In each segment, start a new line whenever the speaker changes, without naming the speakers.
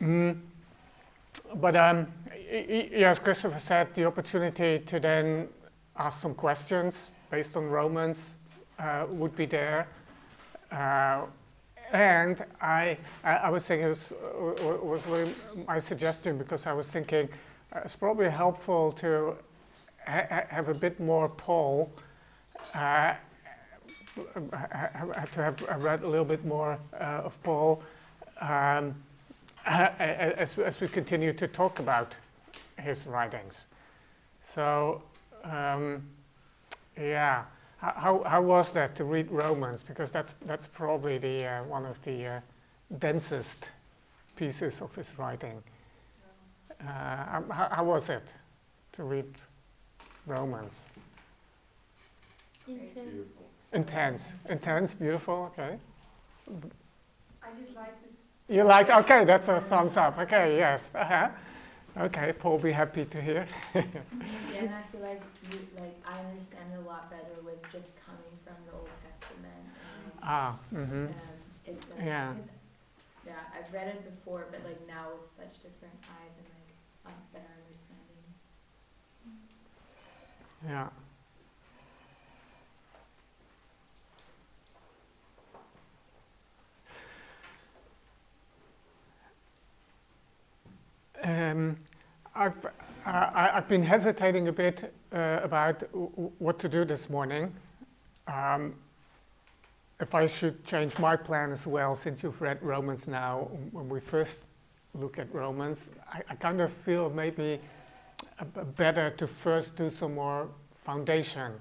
Mm, but as Christopher said, the opportunity to then ask some questions based on Romans would be there. And I was thinking was really my suggestion, because I was thinking it's probably helpful to have a bit more poll, to have read a little bit more of Paul as we continue to talk about his writings. So yeah. How was that to read Romans? Because that's probably the one of the densest pieces of his writing. How was it to read Romans? Intense, beautiful. Okay.
I just like it.
You like? Okay, that's a thumbs up. Okay, yes. Okay, Paul, be happy to hear.
Yeah, and I feel like I understand it a lot better with just coming from the Old Testament. And it's like,
Yeah.
I've read it before, but like now with such different eyes and like a better understanding.
Yeah. I've been hesitating a bit about what to do this morning. If I should change my plan as well, since you've read Romans now, when we first look at Romans, I kind of feel maybe better to first do some more foundation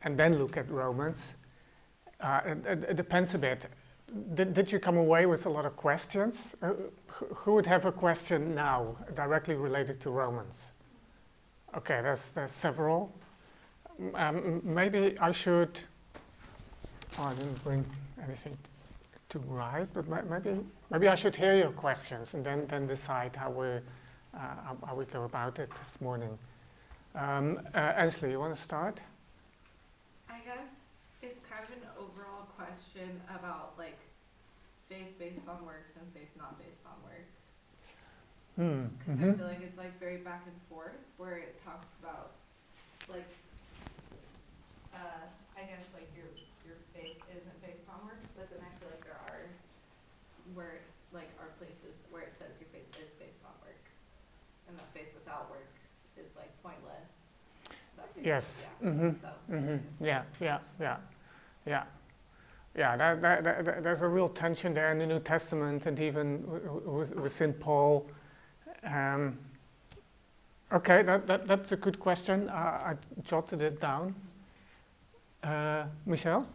and then look at Romans. It depends a bit. Did you come away with a lot of questions? Who would have a question now directly related to Romans? Okay, there's several. Maybe I should. Oh, I didn't bring anything to write, but maybe I should hear your questions and then decide how we go about it this morning. Ashley, you want to start?
I guess it's kind of an overall question about like faith based on works and faith not based on works. Because I feel like it's like very back and forth, where it talks about like I guess like your faith isn't based on works, but then I feel like there are places where it says your faith is based on works, and that faith without works is like pointless.
Yes. Yeah. There's a real tension there in the New Testament, and even within Paul. Okay, that's a good question. I jotted it down. Michelle?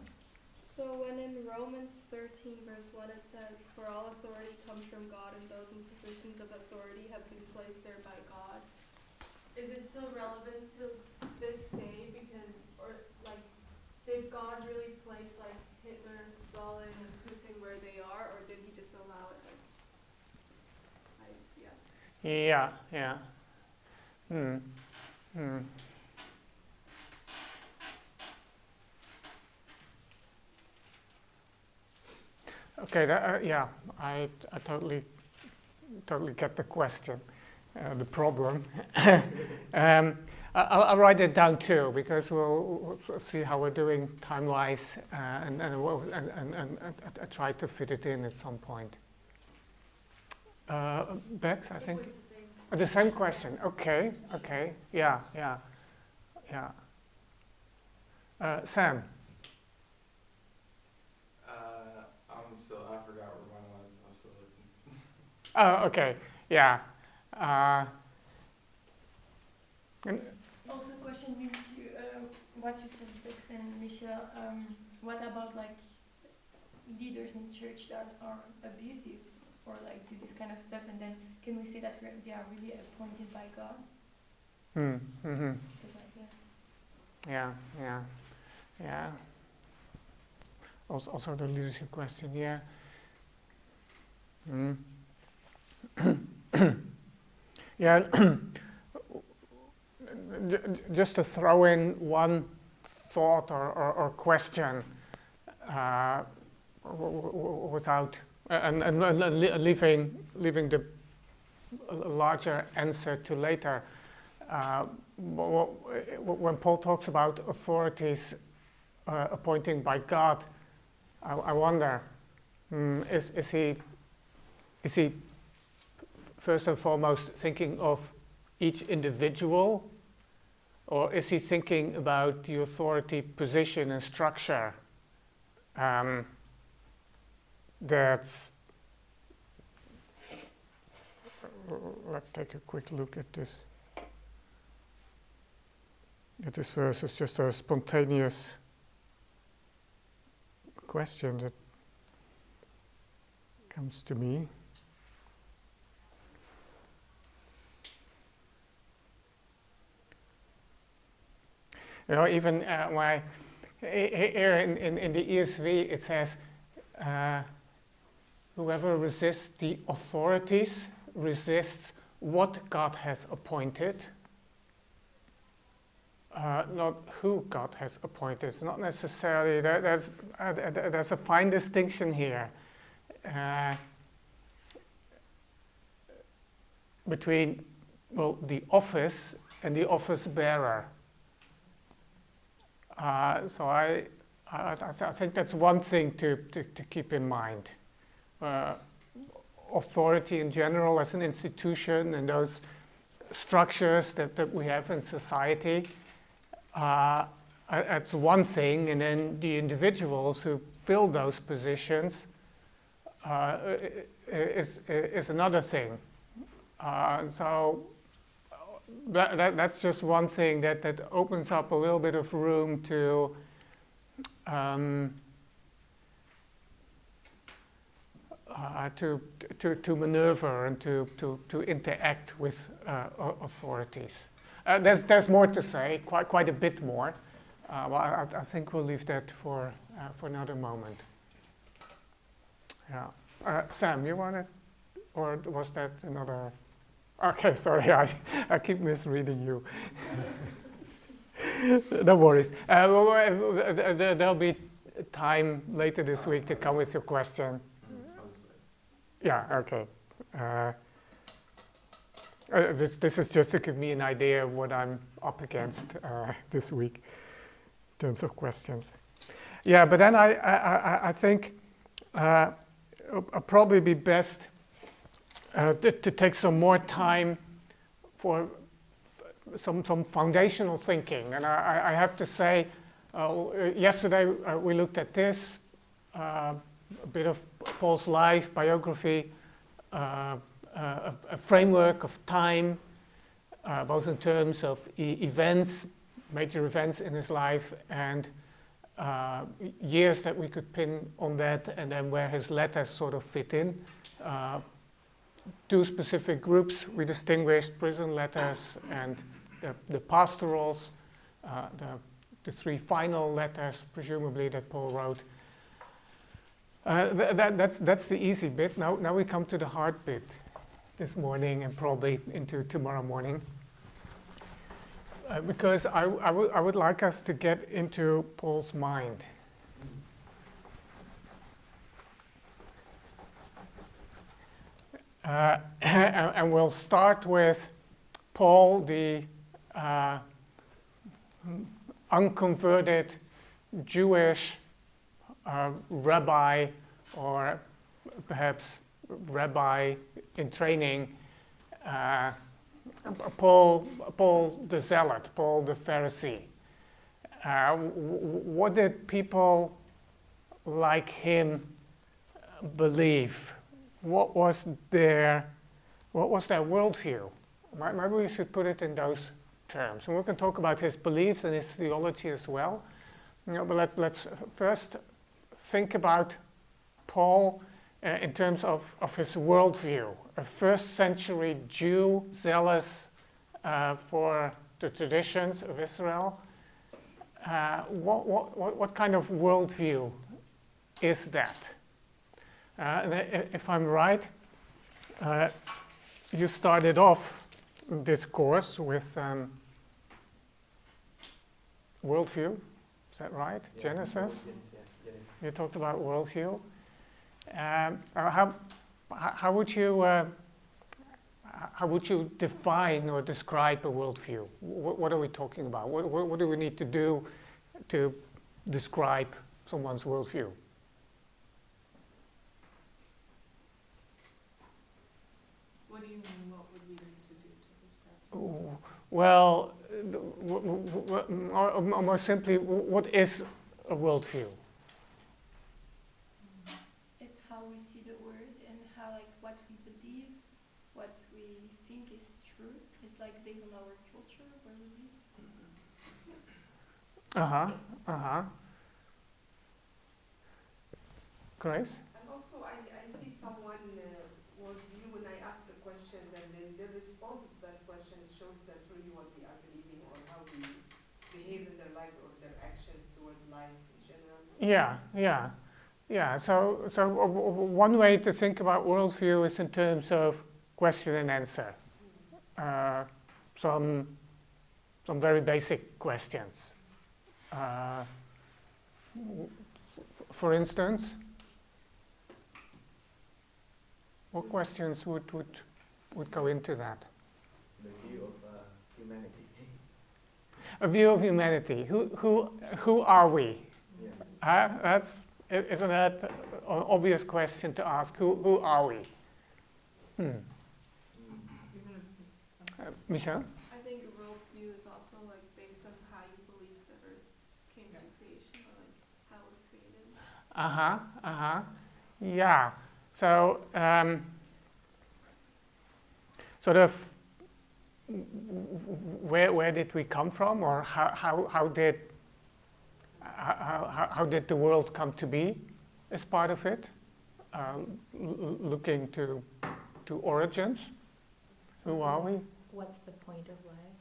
So when in Romans 13 verse 1 it says, "For all authority comes from God, and those in positions of authority have been placed there by God." Is it still relevant to this day? Because, or like, did God really place like Hitler, Stalin, and Putin where they are, or did he just allow it?
Yeah. Okay, I totally get the question, the problem. I'll write it down too, because we'll see how we're doing time-wise, and try to fit it in at some point. Bex, I think? The same question. Okay. Yeah. Sam?
I forgot where mine was. I'm still looking.
Oh, okay. Yeah.
Also, question maybe to what you said, Bex and Michelle. What about like leaders in church that are abusive or like do this kind of stuff, and then can we say that they are really appointed by God?
Yeah. Also the leadership question, yeah. Yeah. Just to throw in one thought or question without leaving the larger answer to later. When Paul talks about authorities appointing by God, I wonder, is he first and foremost thinking of each individual, or is he thinking about the authority position and structure that's... Let's take a quick look at this. This verse is just a spontaneous question that comes to me. You know, even here in the ESV it says, whoever resists the authorities resists what God has appointed, not who God has appointed. It's not necessarily, there's a fine distinction here between, well, the office and the office bearer. So I think that's one thing to keep in mind. Authority in general as an institution and those structures that we have in society, that's one thing, and then the individuals who fill those positions is another thing. So that's just one thing that opens up a little bit of room to maneuver and to interact with authorities. There's more to say, quite a bit more. Well, I think we'll leave that for another moment. Yeah, Sam, you want it, or was that another? Okay, sorry, I keep misreading you. No worries. There'll be time later this week to come with your question. Yeah, okay. This is just to give me an idea of what I'm up against this week in terms of questions. Yeah, but then I think it'll probably be best to take some more time for some foundational thinking. And I have to say, yesterday we looked at this, a bit of Paul's life, biography, a framework of time, both in terms of events, major events in his life, and years that we could pin on that, and then where his letters sort of fit in. Two specific groups we distinguished: prison letters and the pastorals, the three final letters, presumably, that Paul wrote. That's the easy bit. Now we come to the hard bit this morning and probably into tomorrow morning. Because I would like us to get into Paul's mind. And we'll start with Paul, the unconverted Jewish rabbi, or perhaps rabbi in training, Paul the Zealot, Paul the Pharisee. What did people like him believe? What was their worldview? Maybe we should put it in those terms. And we can talk about his beliefs and his theology as well. But let's first think about Paul in terms of his worldview. A first century Jew, zealous for the traditions of Israel. What kind of worldview is that? If I'm right, you started off this course with worldview. Is that right? Yeah. Genesis? You talked about worldview. How would you define or describe a worldview? What are we talking about? What do we need to do to describe someone's worldview?
What do you mean, what would we need to do to describe something?
Well, or more simply, what is a worldview?
It's how we see the world and how like what we believe, what we think is true. It's like based on our culture where we live.
Grace?
And also, I see someone worldview when I ask the questions, and then their response to that question shows that really what they are believing or how they behave in their lives or their actions toward life in general.
Yeah. So one way to think about worldview is in terms of question and answer. Some very basic questions. For instance, what questions would go into that?
The view of humanity.
A view of humanity. Who are we?
Yeah.
Isn't that an obvious question to ask? Who are we?
Even if
Michelle?
I think a worldview is also like based on how you believe the earth came to creation or like how it was created.
Yeah. So, sort of, where did we come from, or how did the world come to be as part of it? Looking to origins. Who are we?
What's the point of life?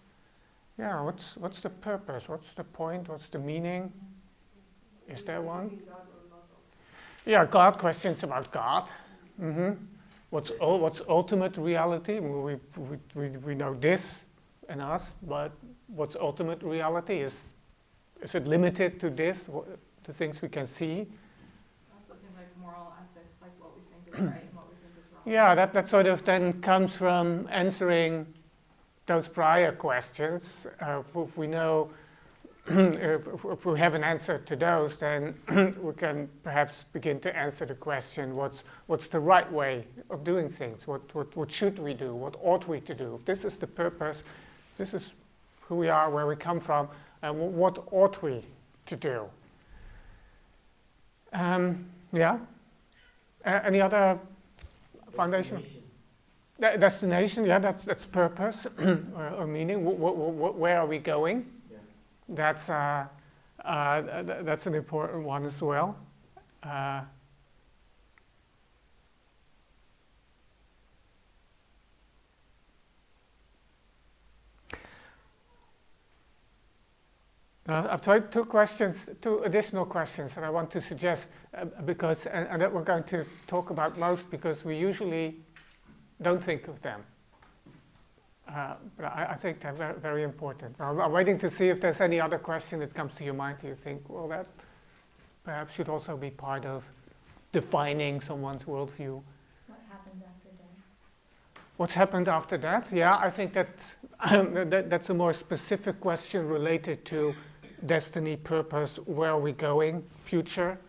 Yeah. What's the purpose? What's the point? What's the meaning? Is there one?
Believing God or not also.
Yeah, God, questions about God. What's ultimate reality? We know this and us, but what's ultimate reality? Is it limited to this? The things we can see?
also things like moral ethics, like what we think is right and what we think is wrong.
Yeah, that sort of then comes from answering those prior questions. If we know, if we have an answer to those, then we can perhaps begin to answer the question: what's the right way of doing things? What should we do? What ought we to do? If this is the purpose, this is who we are, where we come from, and what ought we to do? Yeah. Any other foundation? Destination. Yeah, that's purpose or meaning. Where are we going? That's an important one as well. I've tried two additional questions that I want to suggest because and that we're going to talk about most because we usually don't think of them. But I think they're very, very important. I'm waiting to see if there's any other question that comes to your mind. Do you think, well, that perhaps should also be part of defining someone's worldview?
What happens after death?
What's happened after death? Yeah, I think that, that's a more specific question related to destiny, purpose, where are we going, future.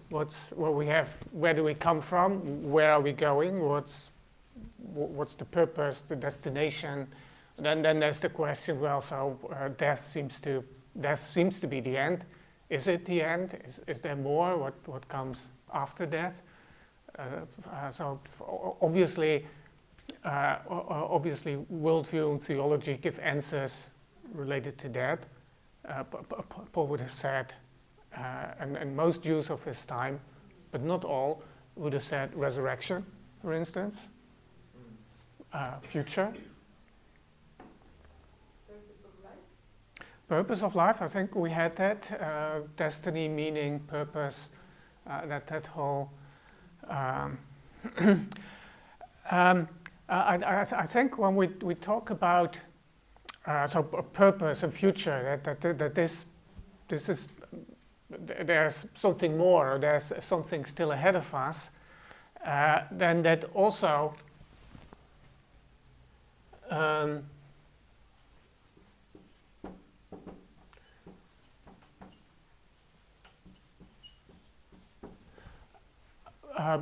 Where do we come from? Where are we going? What's the purpose, the destination? Then there's the question. Well, so death seems to be the end. Is it the end? Is there more? What comes after death? So obviously, worldview and theology give answers related to that. Paul would have said, and most Jews of his time, but not all, would have said resurrection, for instance. Future.
Purpose of life?
Purpose of life, I think we had that. Destiny, meaning, purpose, that whole... I think when we talk about purpose and future, that this is... There's something more, or there's something still ahead of us. then that also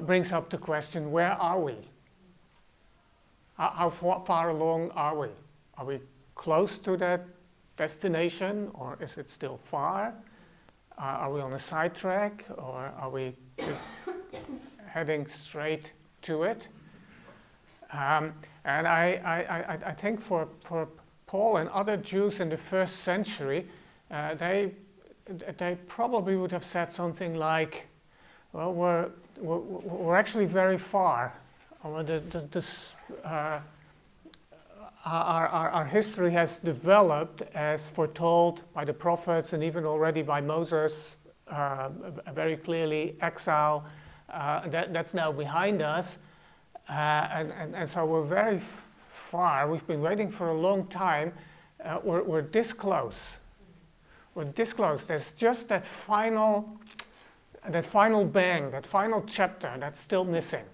brings up the question, where are we? How far along are we? Are we close to that destination, or is it still far? Are we on a sidetrack, or are we just heading straight to it? And I think for Paul and other Jews in the first century, they probably would have said something like, well, we're actually very far. Our history has developed as foretold by the prophets and even already by Moses, very clearly exile, that's now behind us. And so we're very far. We've been waiting for a long time. We're this close. We're this close. There's just that final bang, that final chapter that's still missing.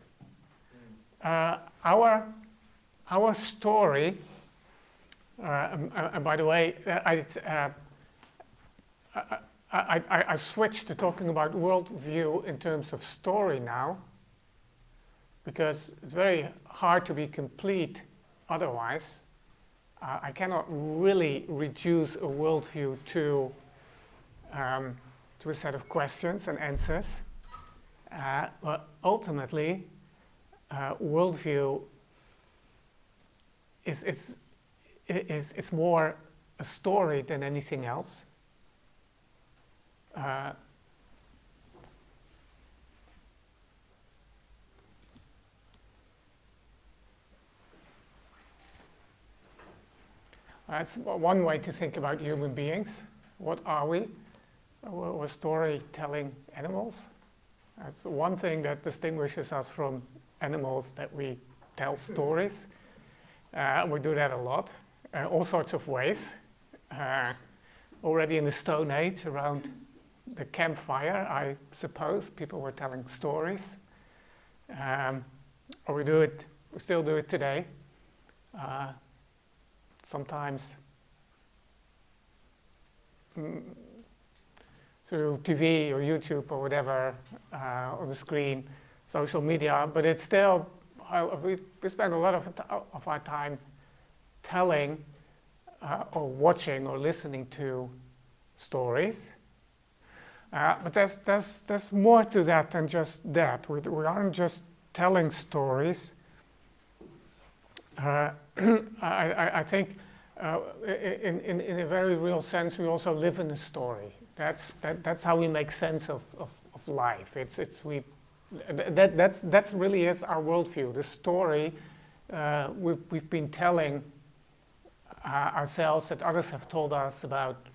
Our story, and by the way, I switched to talking about worldview in terms of story now, because it's very hard to be complete otherwise. I cannot really reduce a worldview to a set of questions and answers, but ultimately, worldview is more a story than anything else. That's one way to think about human beings. What are we? We're storytelling animals. That's one thing that distinguishes us from animals, that we tell stories. We do that a lot, all sorts of ways. Already in the Stone Age, around the campfire, I suppose, people were telling stories. Or we still do it today. Sometimes through TV or YouTube or whatever, on the screen, social media, but it's still, we spend a lot of our time telling or watching or listening to stories. But there's more to that than just that. We aren't just telling stories. I think in a very real sense, we also live in a story. That's how we make sense of life. That's really is our worldview. The story we've been telling ourselves, that others have told us about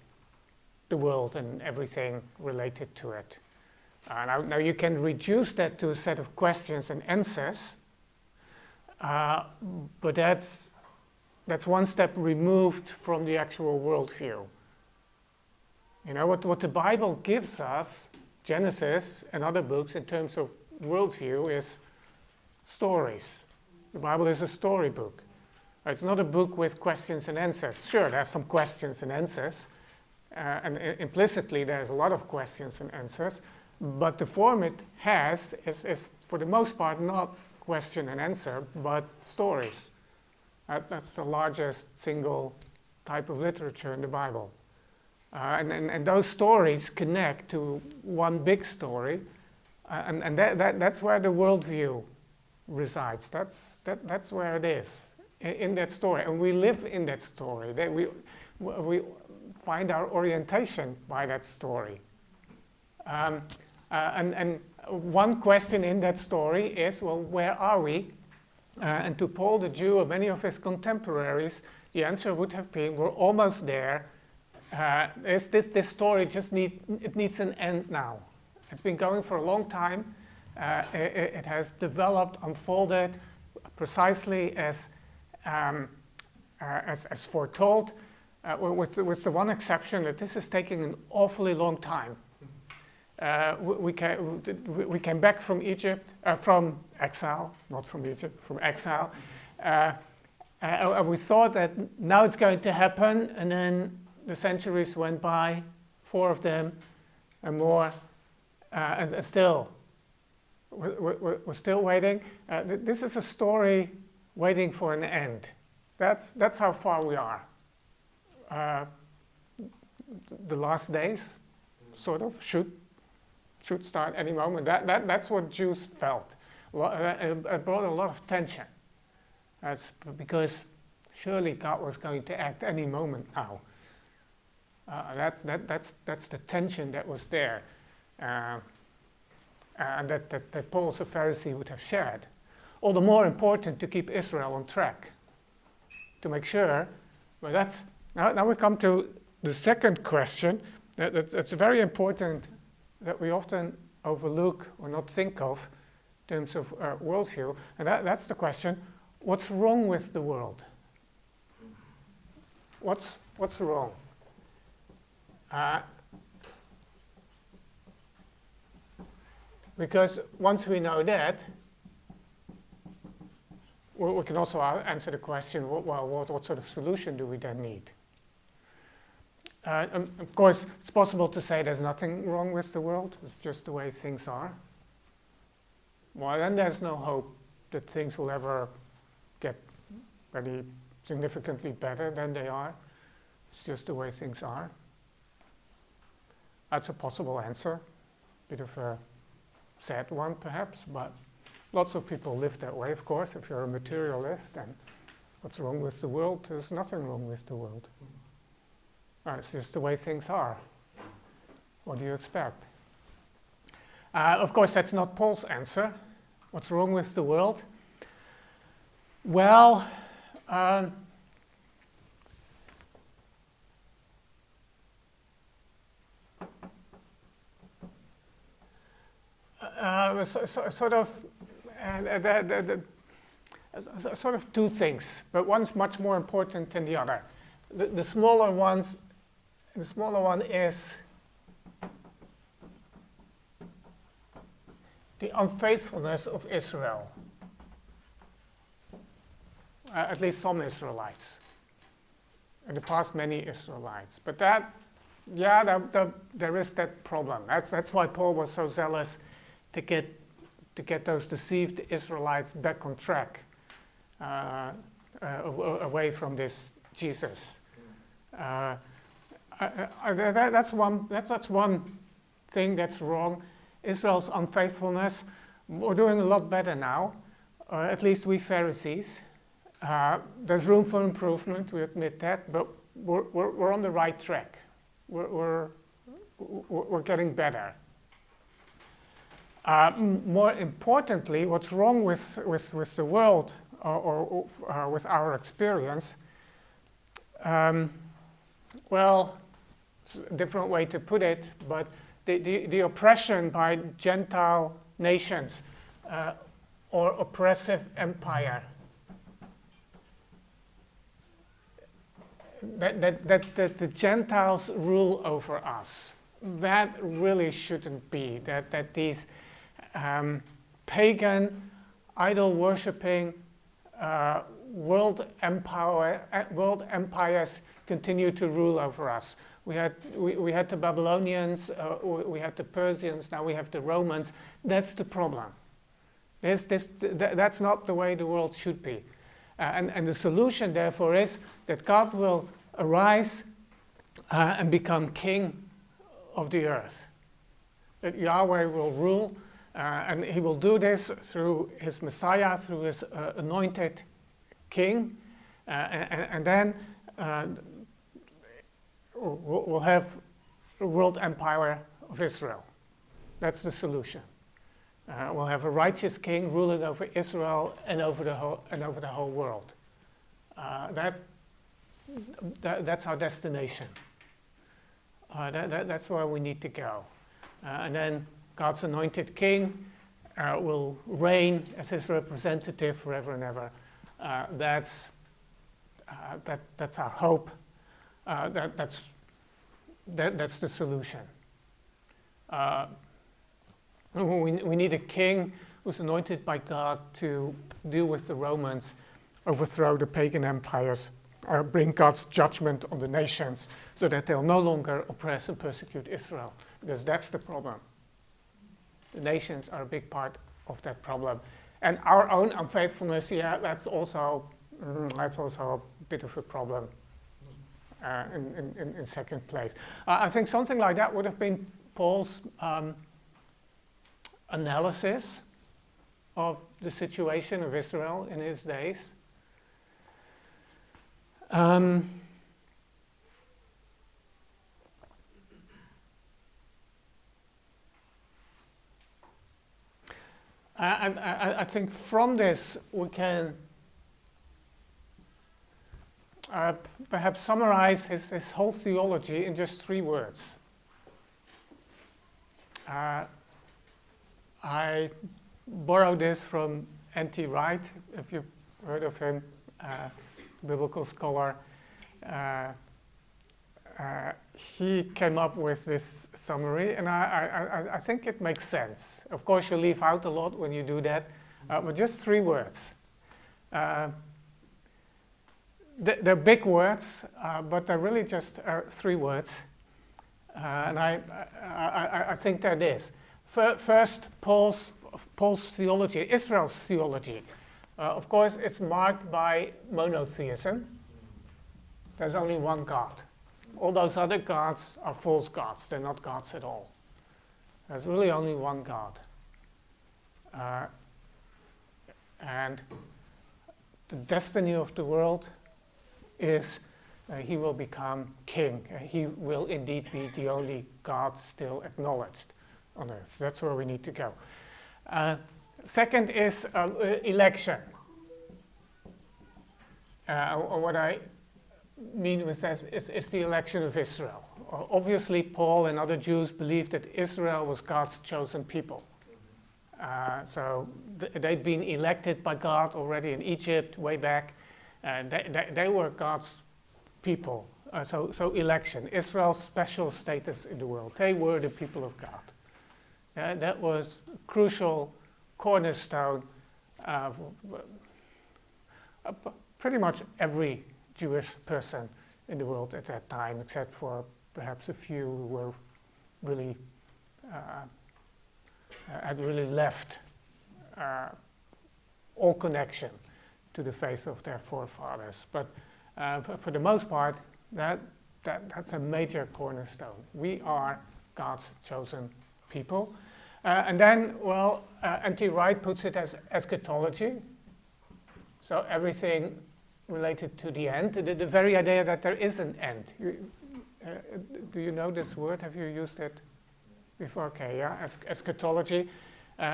the world and everything related to it. Now you can reduce that to a set of questions and answers, but that's one step removed from the actual worldview. You know, what the Bible gives us, Genesis and other books, in terms of worldview, is stories. The Bible is a storybook. It's not a book with questions and answers. Sure, there are some questions and answers, and implicitly there's a lot of questions and answers, but the form it has is for the most part not question and answer, but stories. That's the largest single type of literature in the Bible. And those stories connect to one big story, and that's where the worldview resides. That's where it is, in that story. And we live in that story. We find our orientation by that story. And one question in that story is, well, where are we? And to Paul the Jew or many of his contemporaries, the answer would have been, we're almost there. This story just needs an end now. It's been going for a long time. It has developed, unfolded precisely as foretold, with the one exception that this is taking an awfully long time. We came back from Egypt, from exile, not from Egypt, from exile. And we thought that now it's going to happen, and then the centuries went by, 4 of them and more, and still, we're still waiting. This is a story waiting for an end. That's how far we are. The last days, sort of, should start any moment. That's what Jews felt. It brought a lot of tension. That's because surely God was going to act any moment now. That's the tension that was there, and that Paul as a Pharisee would have shared. All the more important to keep Israel on track, to make sure. But that's now we come to the second question. That's very important that we often overlook or not think of in terms of worldview, and that's the question: what's wrong with the world? What's wrong? Because once we know that, we can also answer the question: what sort of solution do we then need? Of course, it's possible to say there's nothing wrong with the world; it's just the way things are. Well, then there's no hope that things will ever get very significantly better than they are. It's just the way things are. That's a possible answer. Bit of a sad one, perhaps, but lots of people live that way, of course. If you're a materialist, then what's wrong with the world? There's nothing wrong with the world. It's just the way things are. What do you expect? Of course, that's not Paul's answer. What's wrong with the world? Well, sort of two things, but one's much more important than the other. The smaller one is the unfaithfulness of Israel. At least some Israelites. In the past, many Israelites. But there is that problem. That's why Paul was so zealous to get those deceived Israelites back on track, away from this Jesus. That's one thing that's wrong. Israel's unfaithfulness. We're doing a lot better now, at least we Pharisees. There's room for improvement, we admit that, but we're on the right track. We're getting better. More importantly, what's wrong with the world or with our experience? Well, it's a different way to put it, but the oppression by Gentile nations or oppressive empire. That the Gentiles rule over us. That really shouldn't be. That these pagan, idol-worshipping world empires continue to rule over us. We had the Babylonians, we had the Persians, now we have the Romans. That's the problem. That's not the way the world should be. And the solution, therefore, is that God will arise and become king of the earth. That Yahweh will rule, and he will do this through his Messiah, through his anointed king, and then we'll have a world empire of Israel. That's the solution. We'll have a righteous king ruling over Israel and over the whole world. That's our destination. That's where we need to go. And then God's anointed king will reign as his representative forever and ever. That's our hope. That's the solution. We need a king who's anointed by God to deal with the Romans, overthrow the pagan empires, bring God's judgment on the nations so that they'll no longer oppress and persecute Israel, because that's the problem. The nations are a big part of that problem. And our own unfaithfulness, that's also a bit of a problem in second place. I think something like that would have been Paul's analysis of the situation of Israel in his days. And I think from this we can perhaps summarize his whole theology in just 3 words. I borrowed this from N.T. Wright, if you've heard of him, biblical scholar. He came up with this summary, and I think it makes sense. Of course, you leave out a lot when you do that, but just 3 words. They're big words, but they're really just 3 words, and I think they're this. First, Paul's theology, Israel's theology. Of course, it's marked by monotheism. There's only one God. All those other gods are false gods. They're not gods at all. There's really only one God. And the destiny of the world is he will become king. He will indeed be the only God still acknowledged on earth. That's where we need to go. Second is election. What I mean with that is the election of Israel. Obviously, Paul and other Jews believed that Israel was God's chosen people. So they'd been elected by God already in Egypt way back. They were God's people. So election, Israel's special status in the world. They were the people of God. That was crucial cornerstone of pretty much every Jewish person in the world at that time, except for perhaps a few who were really had really left all connection to the faith of their forefathers. But for the most part, that's a major cornerstone. We are God's chosen people. And then, N.T. Wright puts it as eschatology. So everything related to the end, the very idea that there is an end. Do you know this word? Have you used it before? Okay, yeah, eschatology.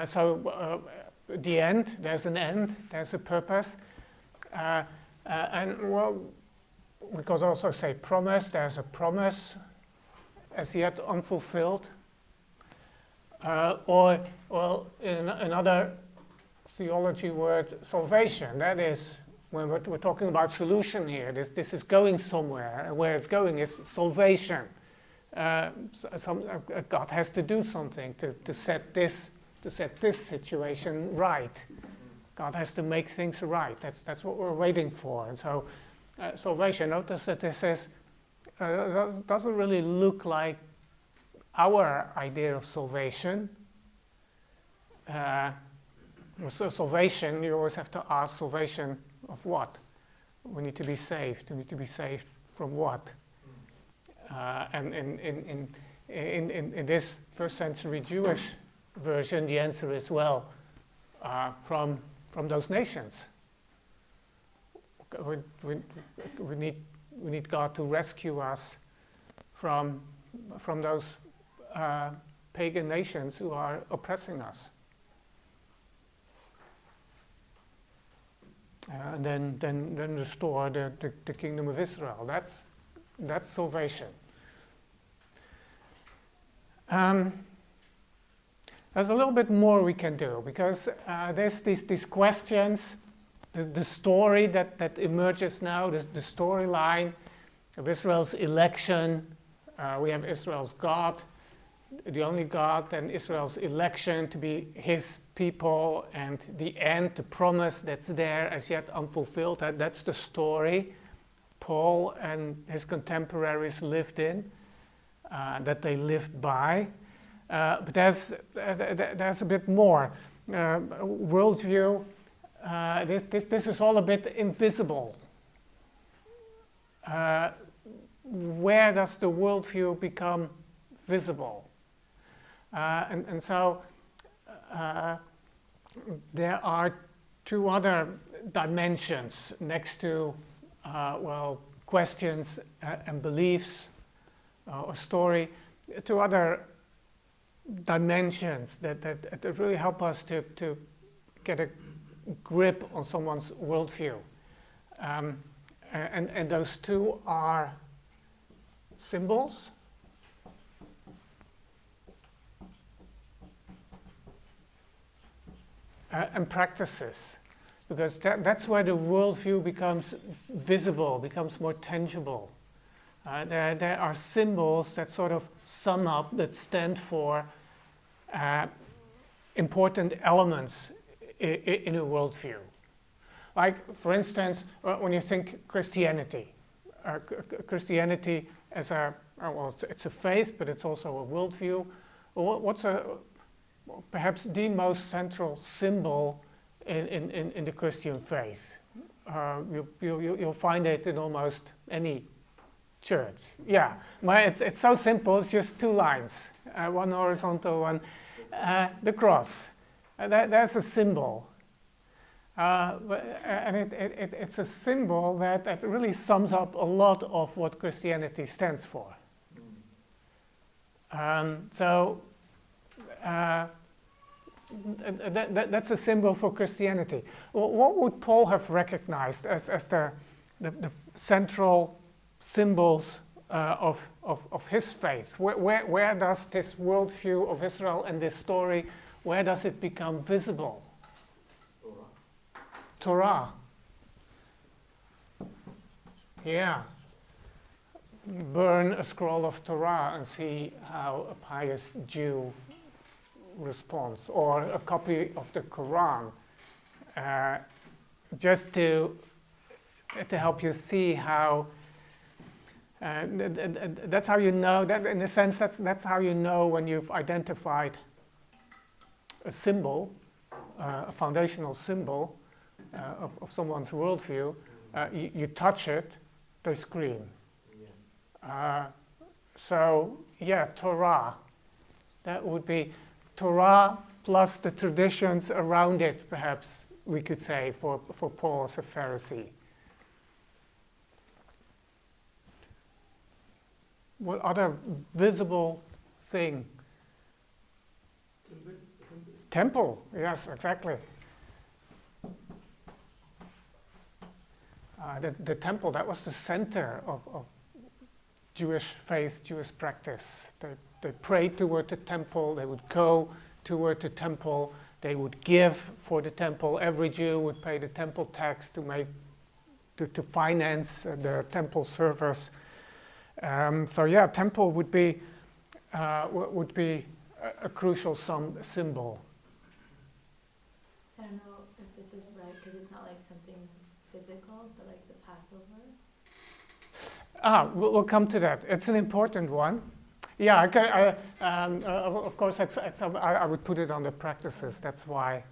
So the end, there's an end, there's a purpose. And we could also say promise, there's a promise as yet unfulfilled. Or another theology word, salvation. That is, when we're talking about solution here, this is going somewhere, and where it's going is salvation. God has to do something to set this situation right. God has to make things right. That's what we're waiting for. And so, salvation. Notice that this is doesn't really look like our idea of salvation. So salvation, you always have to ask, salvation of what? We need to be saved. We need to be saved from what? And in this first century Jewish version, the answer is, from those nations. We need God to rescue us from those pagan nations who are oppressing us. And then restore the kingdom of Israel. That's salvation. There's a little bit more we can do, because there's these questions, the story that emerges now, the storyline of Israel's election. We have Israel's God, the only God, and Israel's election to be his people and the end, the promise that's there as yet unfulfilled. That's the story Paul and his contemporaries lived in, that they lived by. But there's a bit more. Worldview, this is all a bit invisible. Where does the worldview become visible? And so there are two other dimensions next to, questions and beliefs or story, two other dimensions that really help us to get a grip on someone's worldview. And those two are symbols and practices, because that's where the worldview becomes visible, becomes more tangible. There are symbols that sort of sum up, that stand for important elements in a worldview. Like, for instance, when you think Christianity, Christianity as it's a faith, but it's also a worldview. What's perhaps the most central symbol in the Christian faith? You'll find it in almost any church. Yeah, it's so simple. It's just two lines, one horizontal, one the cross. That's a symbol, and it's a symbol that really sums up a lot of what Christianity stands for. That's a symbol for Christianity. What would Paul have recognized as the central symbols of his faith? Where does this worldview of Israel and this story, where does it become visible? Torah. Yeah. Burn a scroll of Torah and see how a pious Jew responds, or a copy of the Quran, just to help you see how. That's how you know that, in a sense, that's how you know when you've identified a symbol, a foundational symbol of someone's worldview. You touch it, they scream. Torah. That would be Torah plus the traditions around it, perhaps we could say, for Paul as a Pharisee. What other visible thing? Temple, yes, exactly. The temple, that was the center of Jewish faith, Jewish practice. They prayed toward the temple, they would go toward the temple, they would give for the temple. Every Jew would pay the temple tax to finance the temple service. Temple would be a crucial symbol.
I don't know if this is right, because it's not like something physical, but like the Passover.
We'll come to that. It's an important one. Yeah, okay, of course, I would put it on the practices. That's why.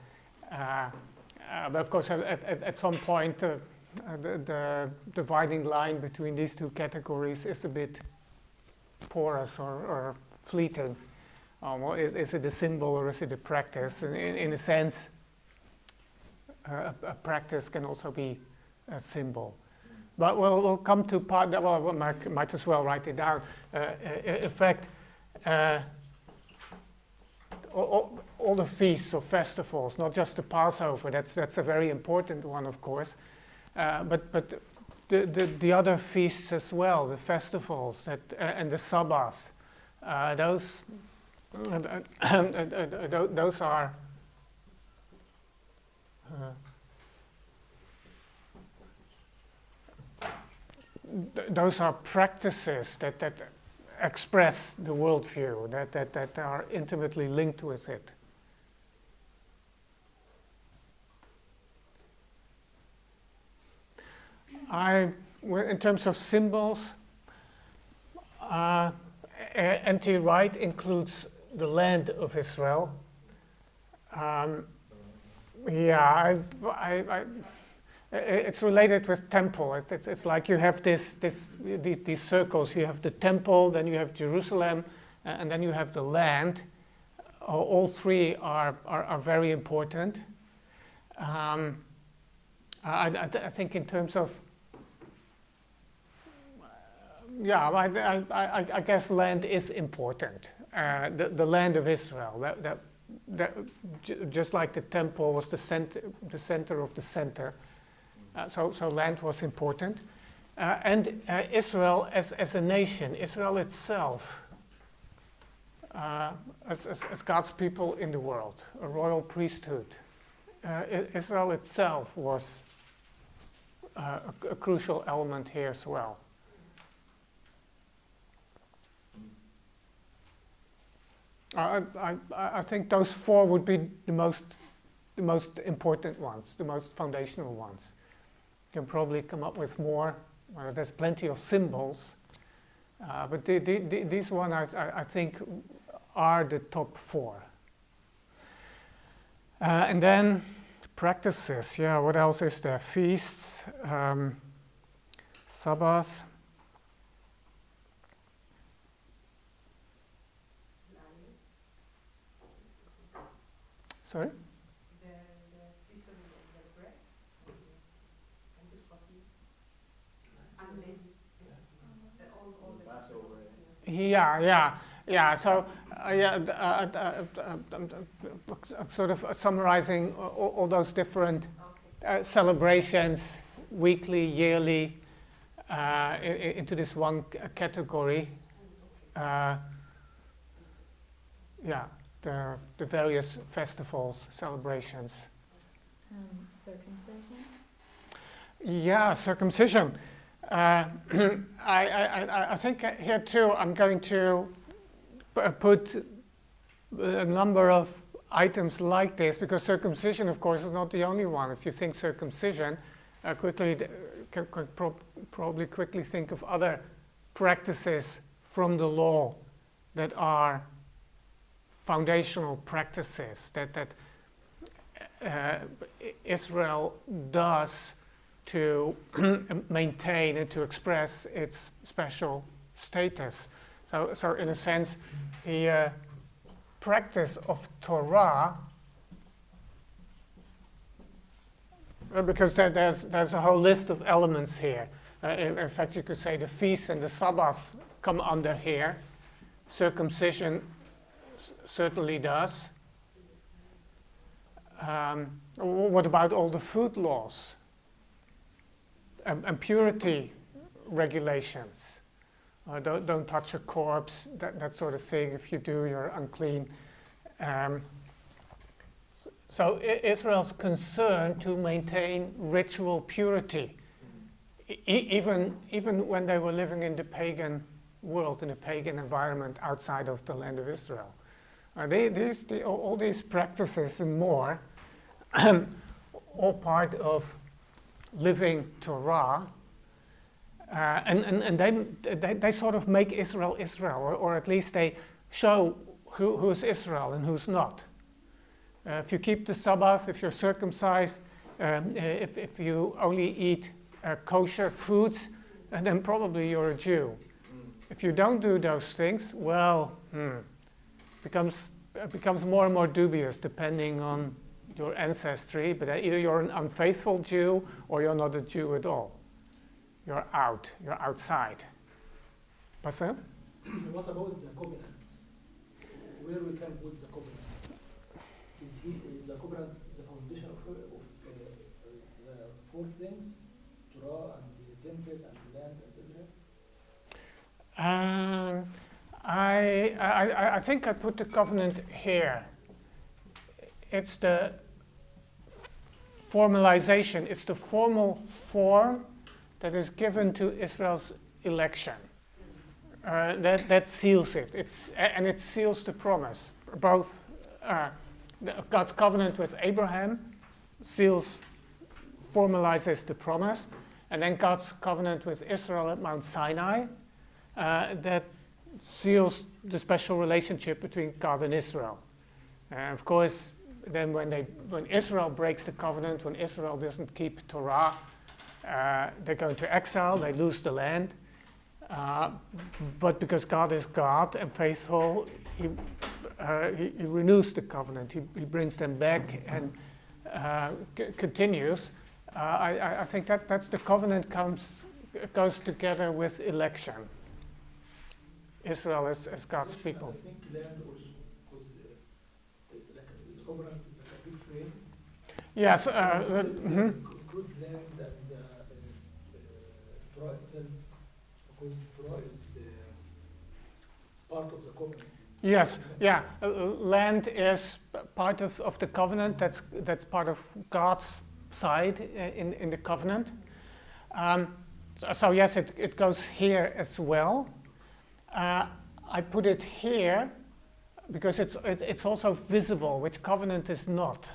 But of course, at some point, the dividing line between these two categories is a bit porous or fleeting. Is it a symbol or is it a practice? In a sense, a practice can also be a symbol. But we'll come to part that, well, might as well write it down. In fact, all the feasts or festivals, not just the Passover, that's a very important one, of course, but the other feasts as well, the festivals and the Sabbath, those are those are practices that express the worldview, that are intimately linked with it. in terms of symbols, anti-right includes the land of Israel. It's related with temple. It's like you have these circles. You have the temple, then you have Jerusalem, and then you have the land. All three are very important. I think in terms of I guess land is important. The land of Israel. That just like the temple was the center of the center. So land was important. And Israel as a nation, Israel itself, as God's people in the world, a royal priesthood. Israel itself was a crucial element here as well. I think those four would be the most important ones, the most foundational ones. You can probably come up with more. There's plenty of symbols, but these one I think are the top four. And then practices. Yeah, what else is there? Feasts, Sabbath. Sorry?
The feast of the bread. And all the
Passover.
Yeah. So, sort of summarizing all those different celebrations, weekly, yearly, into this one category. The various festivals, celebrations.
Circumcision?
Yeah, circumcision. I think here too I'm going to put a number of items like this, because circumcision, of course, is not the only one. If you think circumcision, probably quickly think of other practices from the law that are foundational practices that Israel does to maintain and to express its special status. So in a sense, the practice of Torah, because there's a whole list of elements here. In fact, you could say the feasts and the Sabbaths come under here. Circumcision certainly does. What about all the food laws and purity regulations? Don't touch a corpse, that sort of thing. If you do, you're unclean. So Israel's concerned to maintain ritual purity, even when they were living in the pagan world, in a pagan environment outside of the land of Israel. All these practices and more, all part of living Torah, and they sort of make Israel Israel, or at least they show who's Israel and who's not. If you keep the Sabbath, if you're circumcised, if you only eat kosher foods, then probably you're a Jew. If you don't do those things, well, becomes more and more dubious depending on your ancestry, but either you're an unfaithful Jew or you're not a Jew at all. You're out, you're outside. Pastor?
What about the covenant? Where we can put the covenant? Is the covenant the foundation of the four things? Torah and the temple and the land and Israel?
I think I put the covenant here. It's the formalization, it's the formal form that is given to Israel's election. That seals it. And it seals the promise. Both God's covenant with Abraham formalizes the promise, and then God's covenant with Israel at Mount Sinai that seals the special relationship between God and Israel. And of course, then when Israel breaks the covenant, when Israel doesn't keep Torah, they go into exile, they lose the land. But because God is God and faithful, he renews the covenant. He brings them back and continues. I think that's the covenant goes together with election. Israel as God's people.
I think land also, because the covenant is like a big frame.
Yes.
Include land and the Torah itself, because Torah is part of the covenant.
Yes. Yeah. Land is part of the covenant. That's part of God's side in the covenant. So yes, it goes here as well. I put it here because it's also visible, which covenant is not.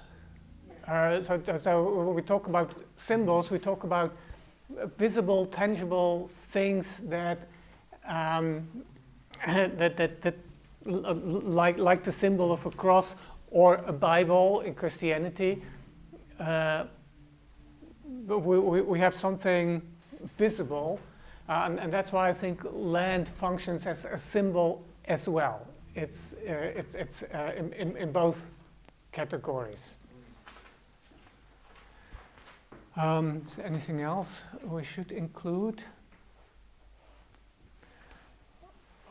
So when we talk about symbols, we talk about visible, tangible things that like the symbol of a cross or a Bible in Christianity. We have something visible. And that's why I think land functions as a symbol as well. It's in both categories. Anything else we should include?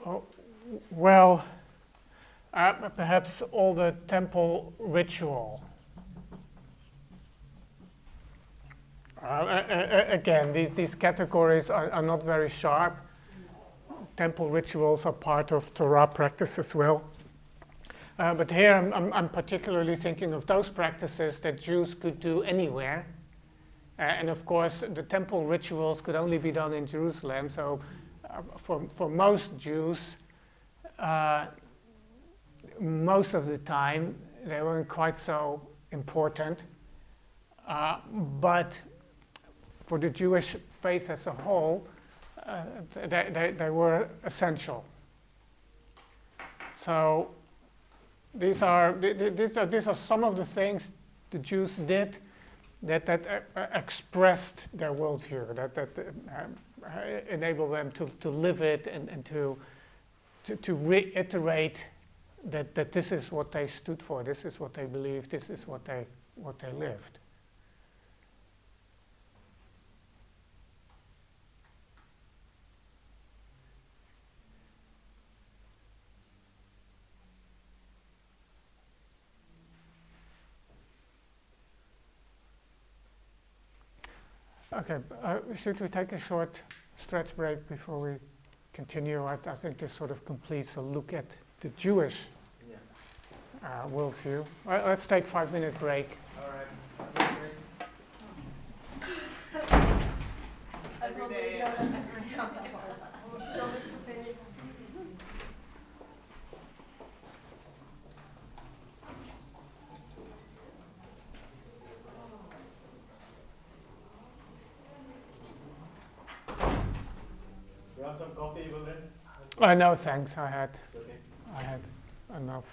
Oh, well, perhaps all the temple ritual. Again, these categories are not very sharp. Temple rituals are part of Torah practice as well. But here I'm particularly thinking of those practices that Jews could do anywhere. And of course, the temple rituals could only be done in Jerusalem. So for most Jews, most of the time, they weren't quite so important. But for the Jewish faith as a whole, they were essential. So these are some of the things the Jews did that expressed their worldview, that enabled them to live it and to reiterate that this is what they stood for, this is what they believed, this is what they lived. Okay, should we take a short stretch break before we continue? I think this sort of completes a look at the Jewish worldview. Let's take a 5-minute break.
All right.
Every day.
You want some coffee, Wilrens?
No, thanks. I had enough.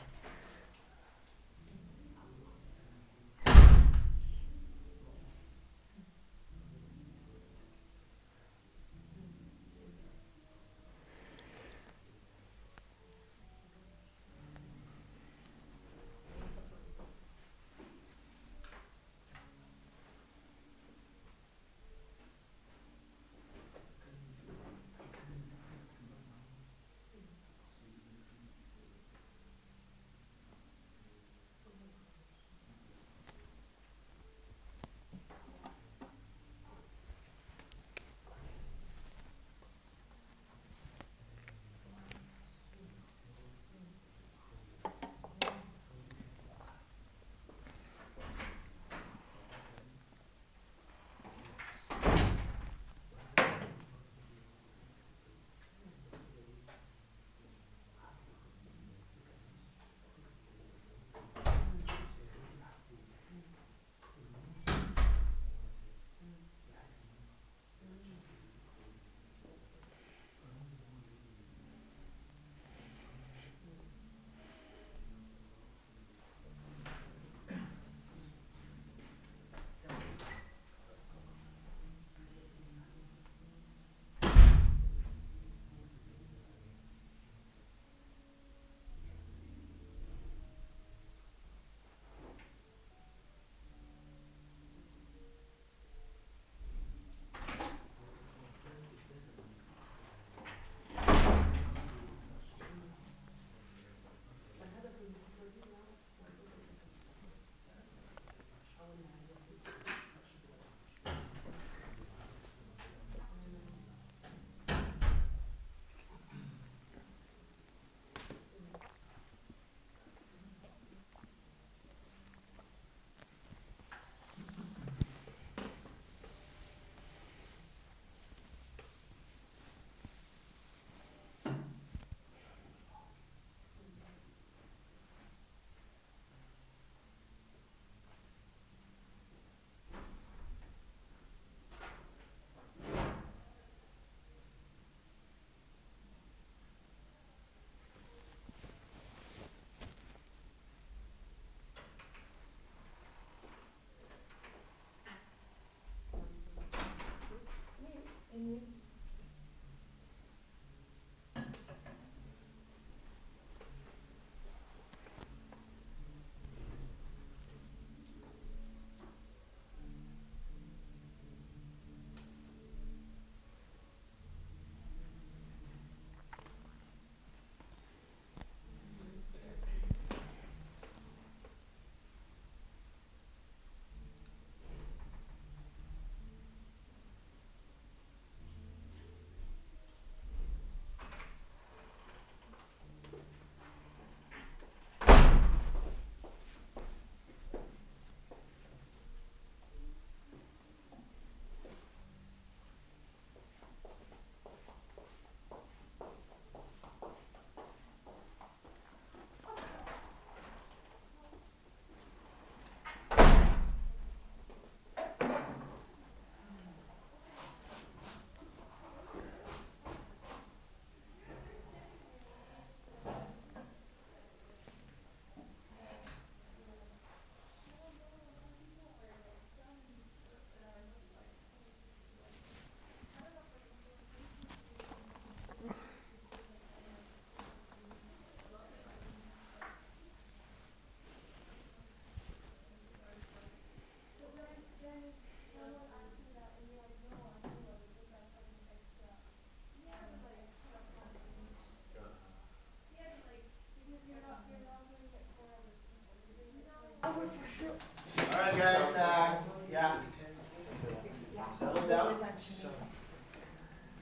role
down.
is actually.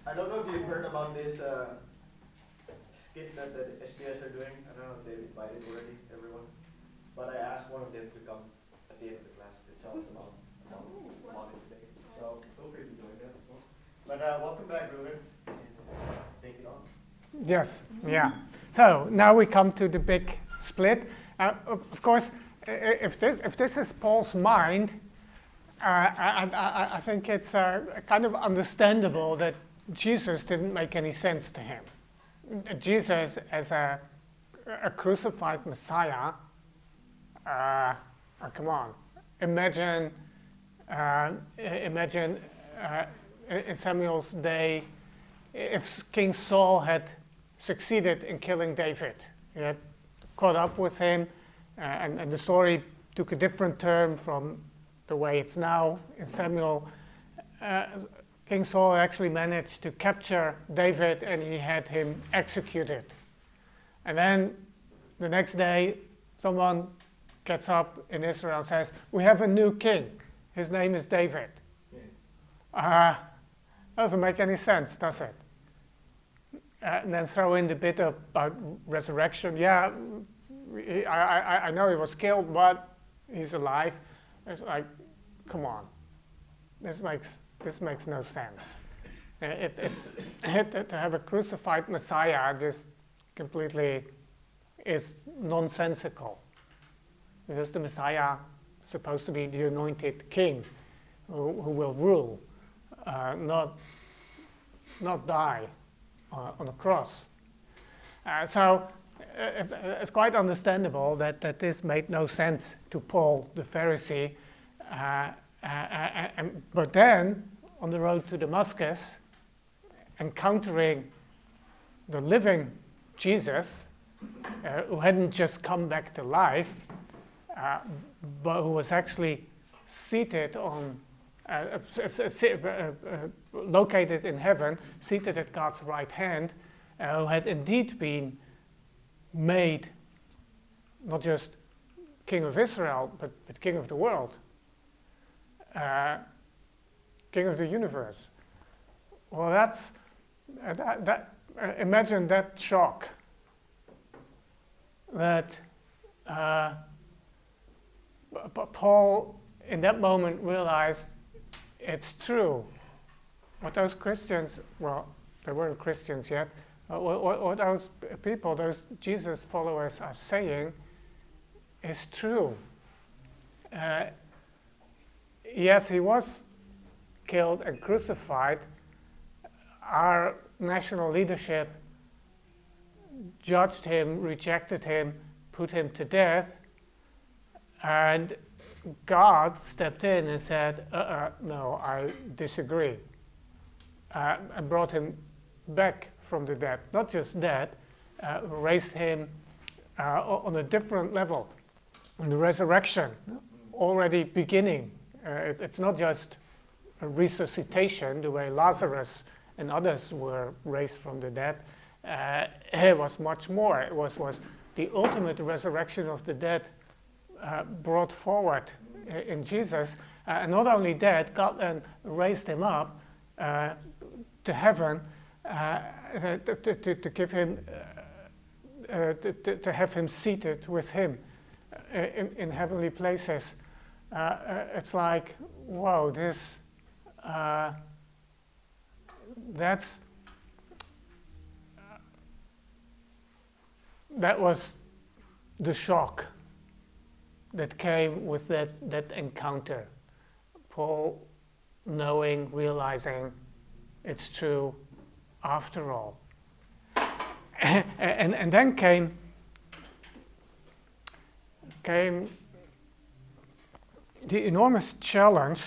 I don't know if you've heard about this skit that the SBS are doing. I don't know if they've invited already everyone, but I asked one of them to come at the end of the class to tell us about it today. So feel free to join them as well. But welcome back, Wilrens. Take it on.
Yes, yeah. So now we come to the big split. Of course, if this is Paul's mind, I think it's kind of understandable that Jesus didn't make any sense to him. Jesus as a crucified Messiah, come on, imagine in Samuel's day, if King Saul had succeeded in killing David. He had caught up with him, and the story took a different turn from the way it's now in Samuel. King Saul actually managed to capture David, and he had him executed. And then the next day, someone gets up in Israel and says, we have a new king. His name is David. Doesn't make any sense, does it? And then throw in the bit about resurrection. Yeah, I know he was killed, but he's alive. It's like, come on, this makes no sense. To have a crucified Messiah just completely is nonsensical, because the Messiah is supposed to be the anointed king who will rule, not die on a cross. So it's quite understandable that this made no sense to Paul the Pharisee. But then, on the road to Damascus, encountering the living Jesus, who hadn't just come back to life, but who was actually seated on, located in heaven, seated at God's right hand, who had indeed been made not just King of Israel, but King of the world, King of the universe. Well, imagine that shock. That Paul, in that moment, realized it's true. What those Christians, well, they weren't Christians yet, what those people, those Jesus followers are saying is true. Yes, he was killed and crucified. Our national leadership judged him, rejected him, put him to death, and God stepped in and said, no, I disagree, and brought him back from the dead. Not just dead, raised him on a different level, in the resurrection, already beginning. It's not just a resuscitation, the way Lazarus and others were raised from the dead. It was much more. It was the ultimate resurrection of the dead brought forward in Jesus. And not only that, God then raised him up to heaven to give him, to have him seated with him in heavenly places. It's like, whoa, this, that was the shock that came with that encounter. Paul knowing, realizing it's true after all. And then came the enormous challenge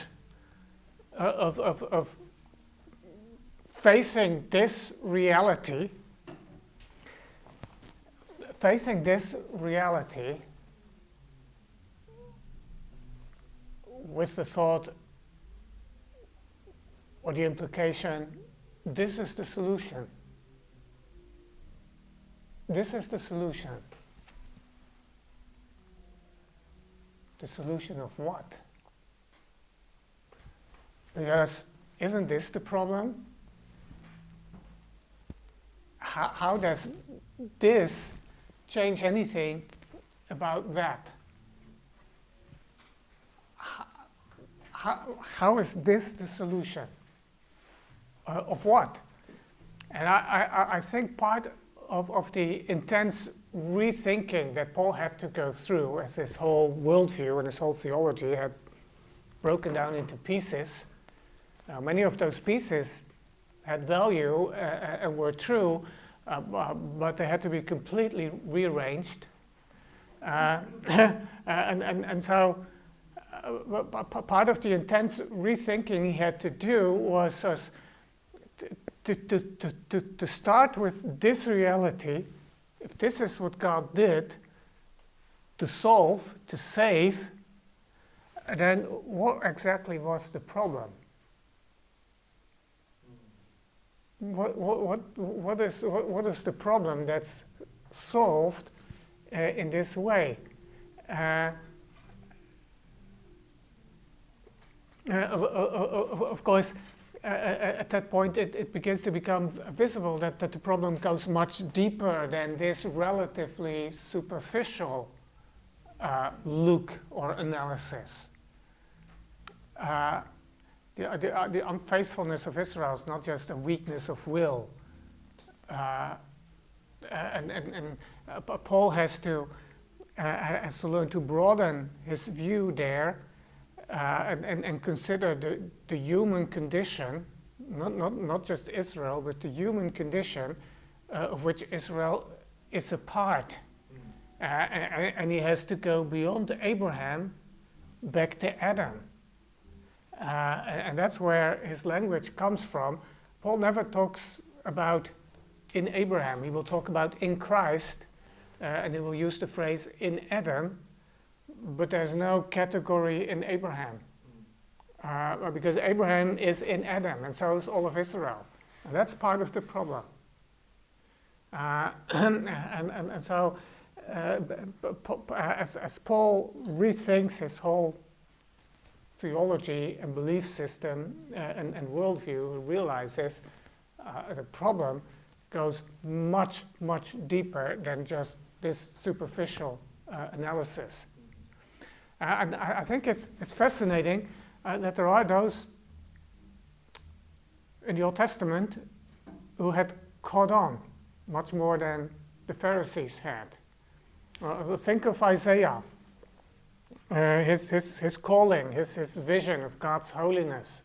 of facing this reality, with the thought or the implication, this is the solution. This is the solution. The solution of what? Because isn't this the problem? How does this change anything about that? How is this the solution? Of what? And I think part of the intense rethinking that Paul had to go through as his whole worldview and his whole theology had broken down into pieces. Many of those pieces had value and were true, but they had to be completely rearranged. And so part of the intense rethinking he had to do was to start with this reality. If this is what God did to solve, to save, then what exactly was the problem? What is the problem that's solved in this way? Of course, at that point it begins to become visible that the problem goes much deeper than this relatively superficial look or analysis. The unfaithfulness of Israel is not just a weakness of will. And Paul has to learn to broaden his view there and consider the human condition, not just Israel, but the human condition of which Israel is a part. And he has to go beyond Abraham back to Adam. And that's where his language comes from. Paul never talks about in Abraham. He will talk about in Christ, and he will use the phrase in Adam, but there's no category in Abraham. Because Abraham is in Adam, and so is all of Israel. And that's part of the problem. And so, as Paul rethinks his whole theology and belief system and worldview, realizes the problem goes much, much deeper than just this superficial analysis. And I think it's fascinating that there are those in the Old Testament who had caught on much more than the Pharisees had. Think of Isaiah. His calling, his vision of God's holiness.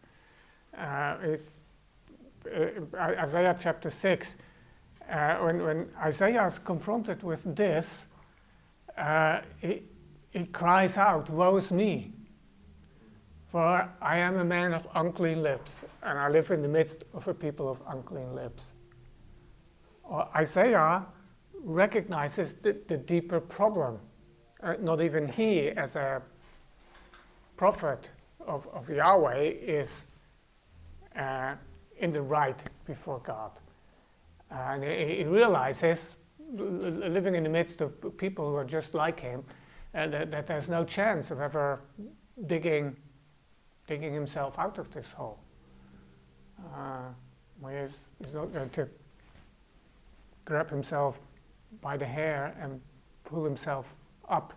Isaiah chapter 6, when Isaiah is confronted with this, he cries out, "Woe is me, for I am a man of unclean lips, and I live in the midst of a people of unclean lips." Or Isaiah recognizes the deeper problem. Not even he, as a prophet of Yahweh, is in the right before God. And he realizes, living in the midst of people who are just like him, that there's no chance of ever digging himself out of this hole. He's not going to grab himself by the hair and pull himself up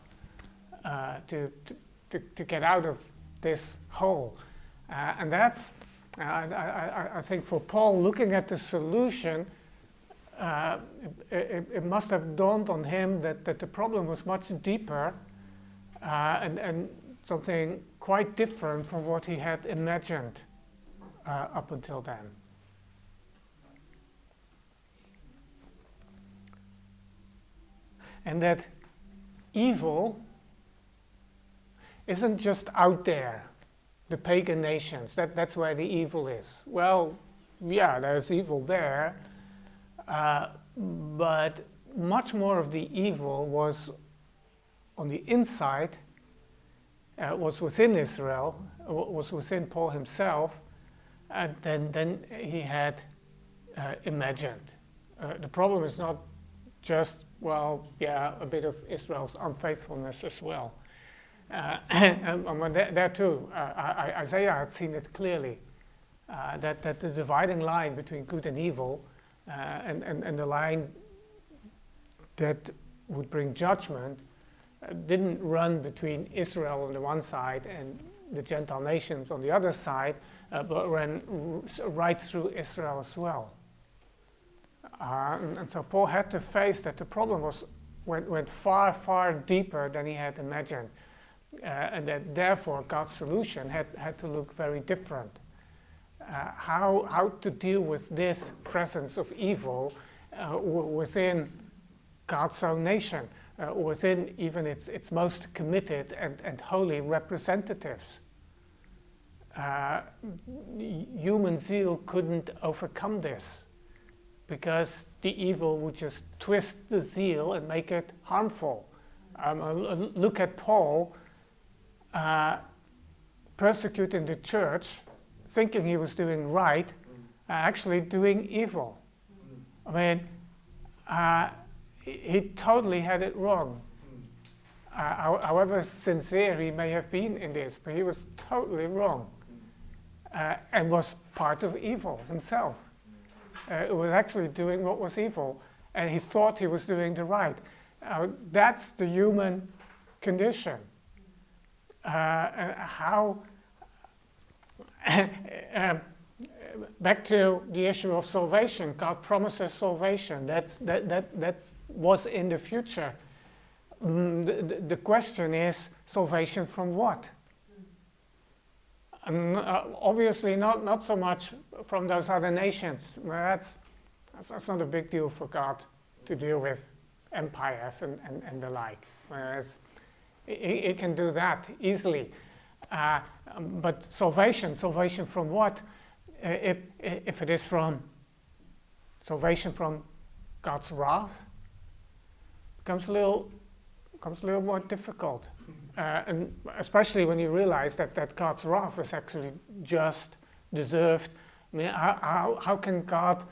to get out of this hole. And that's, I think for Paul, looking at the solution, it must have dawned on him that the problem was much deeper and something quite different from what he had imagined up until then. And that evil isn't just out there, the pagan nations. That's where the evil is. Well, yeah, there's evil there, but much more of the evil was on the inside, was within Israel, was within Paul himself, than he had imagined. The problem is not just, well, yeah, a bit of Israel's unfaithfulness as well. And there too, Isaiah had seen it clearly. that the dividing line between good and evil, and the line that would bring judgment, didn't run between Israel on the one side and the Gentile nations on the other side, but ran right through Israel as well. And so Paul had to face that the problem went far, far deeper than he had imagined, and that therefore God's solution had to look very different. How to deal with this presence of evil within God's own nation, within even its most committed and holy representatives. Human zeal couldn't overcome this, because the evil would just twist the zeal and make it harmful. Look at Paul persecuting the church, thinking he was doing right, actually doing evil. I mean, he totally had it wrong. However sincere he may have been in this, but he was totally wrong, and was part of evil himself. He was actually doing what was evil, and he thought he was doing the right. That's the human condition. Back to the issue of salvation. God promises salvation. That was in the future. The question is, salvation from what? Obviously not so much from those other nations. That's not a big deal for God to deal with empires and the like. Whereas he can do that easily. But salvation from what? If it is from salvation from God's wrath, becomes a little more difficult, and especially when you realize that God's wrath is actually just, deserved. I mean, how can God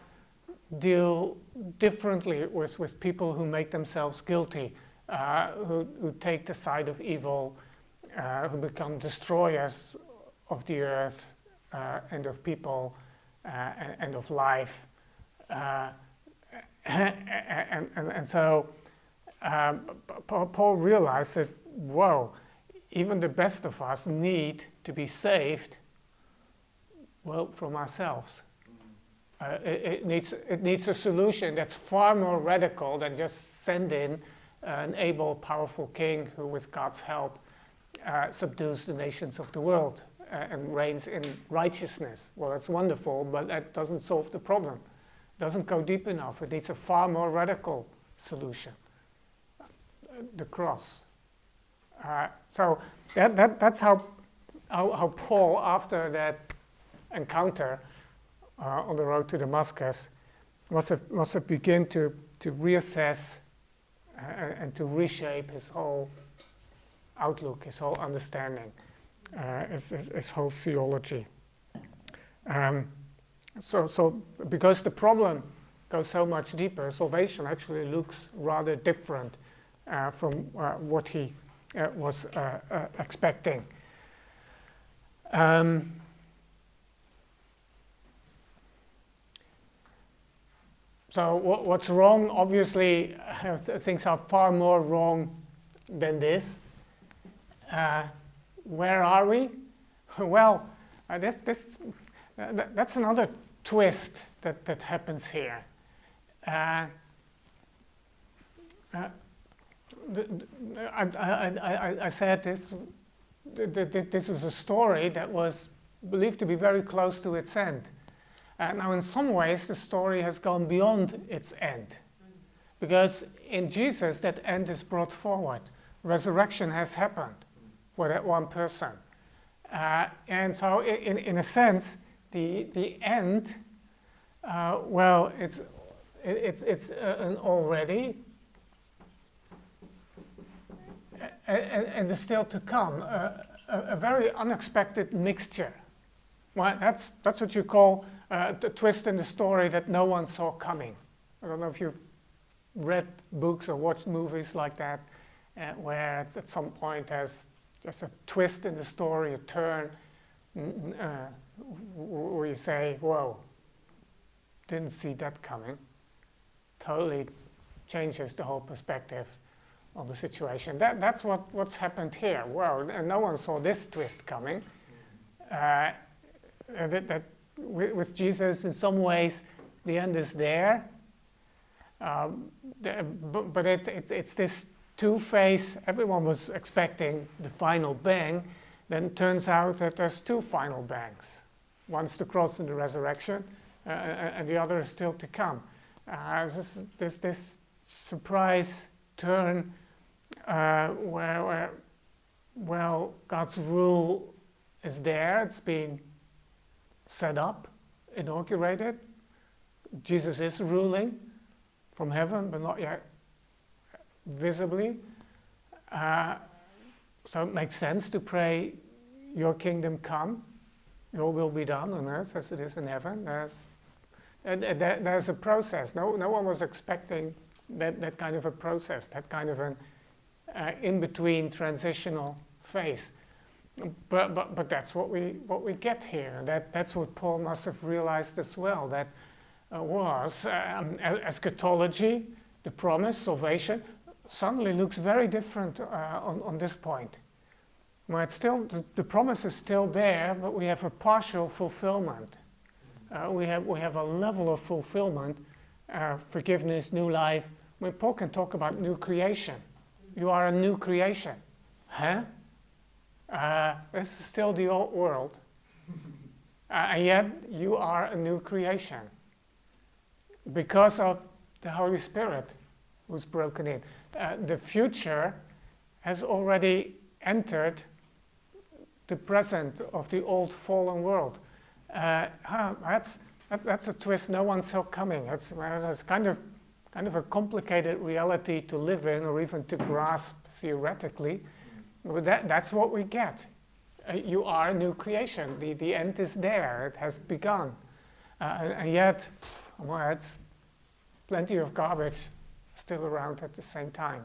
deal differently with people who make themselves guilty, who take the side of evil, who become destroyers of the earth, and of people, and of life, and so Paul realized that, whoa, even the best of us need to be saved, well, from ourselves. It needs a solution that's far more radical than just send in an able, powerful king who, with God's help, subdues the nations of the world and reigns in righteousness. Well, that's wonderful, but that doesn't solve the problem. It doesn't go deep enough. It needs a far more radical solution. The cross. So that's how Paul, after that encounter on the road to Damascus, must have begun to reassess and to reshape his whole outlook, his whole understanding, his whole theology. So because the problem goes so much deeper, salvation actually looks rather different from what he was expecting. So what's wrong? Obviously, things are far more wrong than this. Where are we? Well, that's another twist that happens here. I said this is a story that was believed to be very close to its end. Now, in some ways, the story has gone beyond its end, because in Jesus, that end is brought forward. Resurrection has happened for that one person, and so, in a sense, the end, well, it's an already, and is still to come, a very unexpected mixture. Well, that's what you call the twist in the story that no one saw coming. I don't know if you've read books or watched movies like that, where at some point there's just a twist in the story, a turn we say, whoa, didn't see that coming. Totally changes the whole perspective on the situation. That's what's happened here. Well, and no one saw this twist coming. With Jesus, in some ways, the end is there. But it's this two-phase. Everyone was expecting the final bang. Then it turns out that there's two final bangs. One's the cross and the resurrection, and the other is still to come. This surprise turn where God's rule is there. It's been set up, inaugurated. Jesus is ruling from heaven, but not yet visibly. So it makes sense to pray, your kingdom come, your will be done on earth as it is in heaven. There's a process. No one was expecting that kind of a process, that kind of an in-between transitional phase. But that's what we get here. That's what Paul must have realized as well. That was eschatology, the promise, salvation, suddenly looks very different on this point. Well, it's still the promise is still there, but we have a partial fulfillment. We have a level of fulfillment, forgiveness, new life. I mean, Paul can talk about new creation. You are a new creation, huh? This is still the old world, and yet you are a new creation because of the Holy Spirit who's broken in. The future has already entered the present of the old fallen world. That's a twist no one saw coming. It's kind of a complicated reality to live in or even to grasp theoretically. But that's what we get. You are a new creation. The end is there. It has begun. And yet, well, it's plenty of garbage still around at the same time.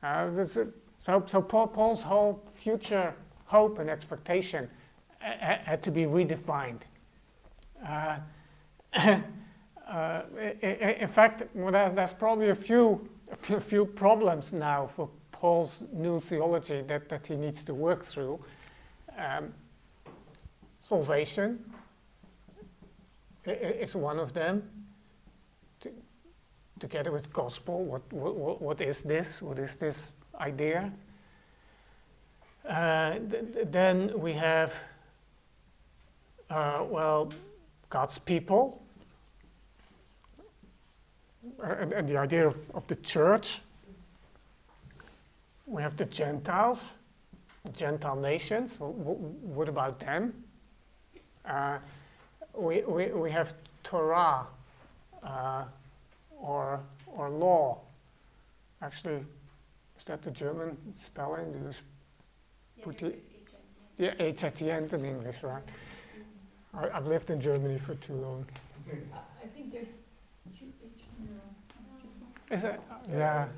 So Paul's whole future hope and expectation had to be redefined. In fact, well, there's probably a few problems now for Paul's new theology that he needs to work through. Salvation is one of them. Together with gospel, what is this? What is this idea? Then we have, God's people, and the idea of the church. We have the Gentiles, the Gentile nations. What about them? We have Torah, or law. Actually, is that the German spelling? Do you put it? Yeah, H at the end in English, right? I've lived in Germany for too long.
I think there's two H. No,
is it? Yeah.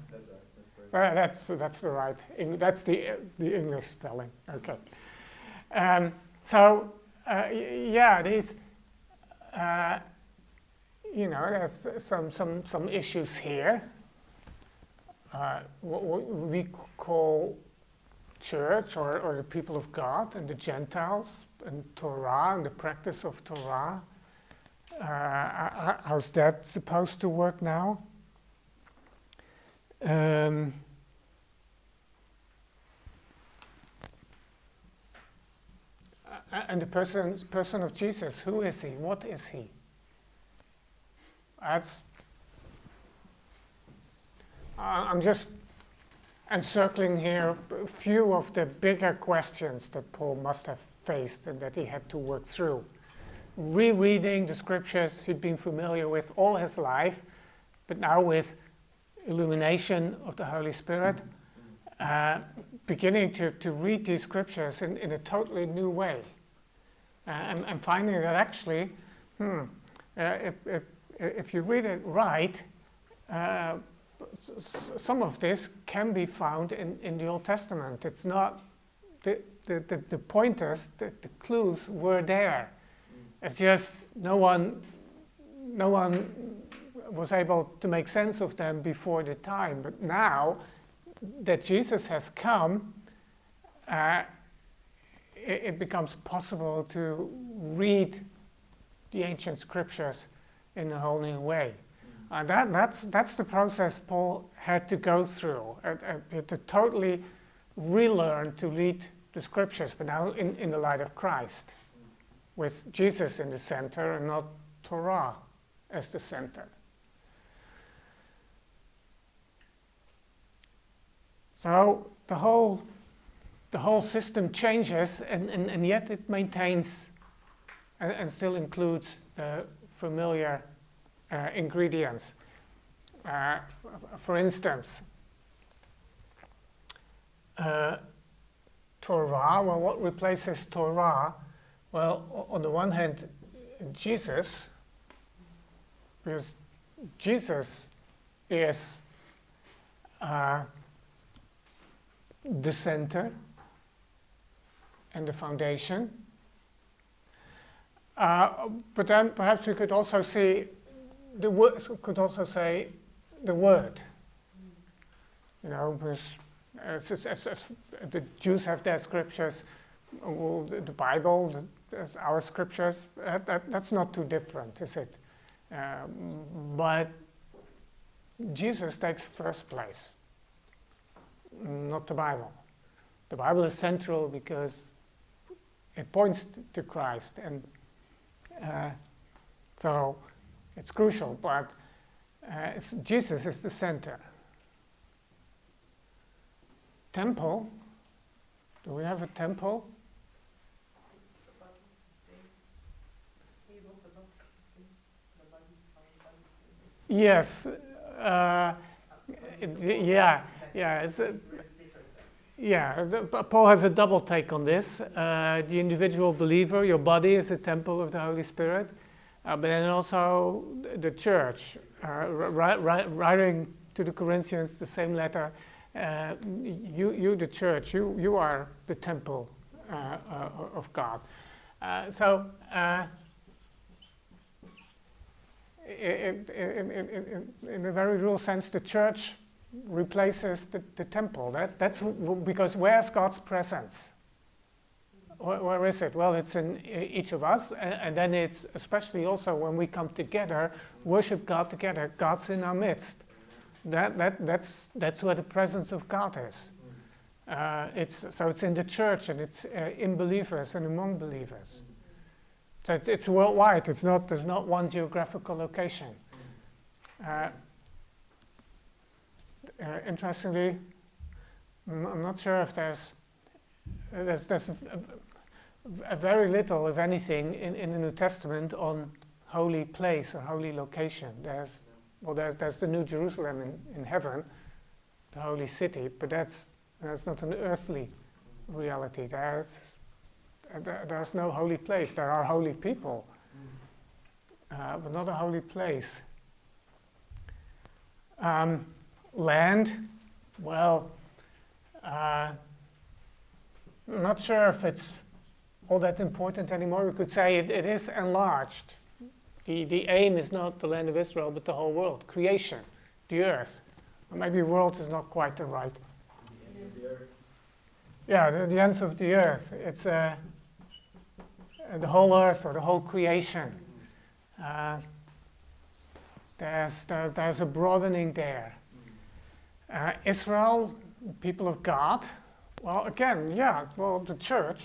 That's the right. That's the English spelling. Okay. These. There's some issues here. What we call church or the people of God and the Gentiles and Torah and the practice of Torah. How's that supposed to work now? And the person of Jesus, who is he? What is he? I'm just encircling here a few of the bigger questions that Paul must have faced and that he had to work through. Rereading the scriptures he'd been familiar with all his life, but now with illumination of the Holy Spirit, beginning to read these scriptures in a totally new way, and finding that actually, if you read it right, some of this can be found in the Old Testament. It's not the pointers, the clues were there. It's just no one was able to make sense of them before the time. But now that Jesus has come, it becomes possible to read the ancient scriptures in a whole new way. And that's the process Paul had to go through, to totally relearn to read the scriptures, but now in the light of Christ, with Jesus in the center and not Torah as the center. So the whole system changes, and yet it maintains and still includes the familiar ingredients. For instance, Torah, well, what replaces Torah? Well, on the one hand, Jesus, because Jesus is the center and the foundation. But then perhaps we could also see the word. Could also say the word. You know, because as the Jews have their scriptures, well, the Bible, our scriptures. That's not too different, is it? But Jesus takes first place, not the Bible. The Bible is central because it points to Christ, and so it's crucial. But Jesus is the center. Temple. Do we have a temple?
It's the body, see. You know the body, see. The body,
Yes. Yeah. Paul has a double take on this. The individual believer, your body is a temple of the Holy Spirit, but then also the church. Writing to the Corinthians the same letter, you the church, you are the temple of God. In a very real sense, the church replaces the temple. That's because where's God's presence? Where is it? Well, it's in each of us, and then it's especially also when we come together, worship God together. God's in our midst. That's where the presence of God is. It's in the church, and it's in believers and among believers. So it's worldwide. There's not one geographical location. Interestingly, I'm not sure if there's a very little, if anything, in the New Testament on holy place or holy location. There's the New Jerusalem in heaven, the holy city, but that's not an earthly reality. There's no holy place. There are holy people, but not a holy place. Land, well, I'm not sure if it's all that important anymore. We could say it is enlarged. The aim is not the land of Israel, but the whole world, creation, the earth. Or maybe world is not quite the right.
The end of the earth.
Yeah, the ends of the earth. It's the whole earth or the whole creation. There's a broadening there. Israel, people of God. Well, again, the church.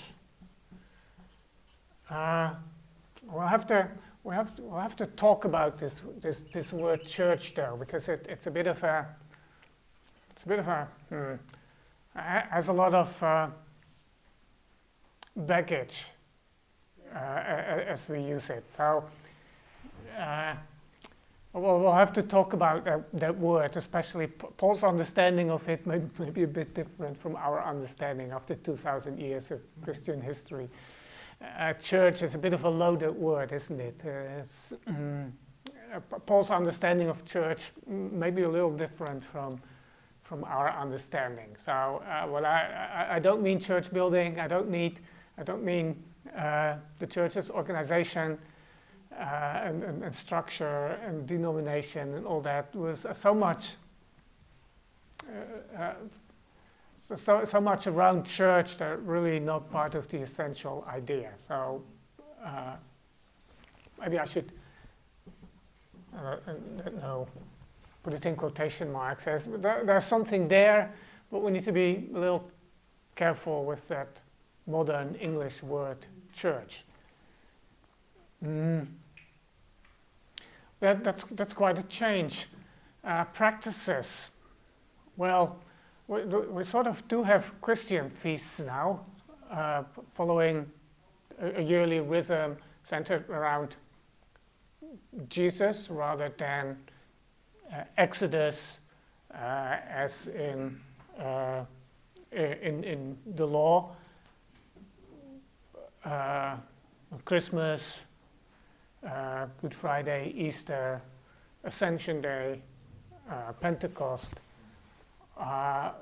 We'll have to talk about this word church though, because it's a bit of a has a lot of baggage as we use it. So we'll have to talk about that word, especially Paul's understanding of it may be a bit different from our understanding after 2,000 years of Christian history. Church is a bit of a loaded word, isn't it? Paul's understanding of church may be a little different from our understanding. So, I don't mean church building. I don't mean the church's organization and structure and denomination and all that was so much so much around church that really not part of the essential idea. So maybe I should no, put it in quotation marks. There's something there, but we need to be a little careful with that modern English word church. That's quite a change. Practices. Well, we sort of do have Christian feasts now, following a yearly rhythm centered around Jesus rather than Exodus, as in the law, Christmas, Good Friday, Easter, Ascension Day, Pentecost. So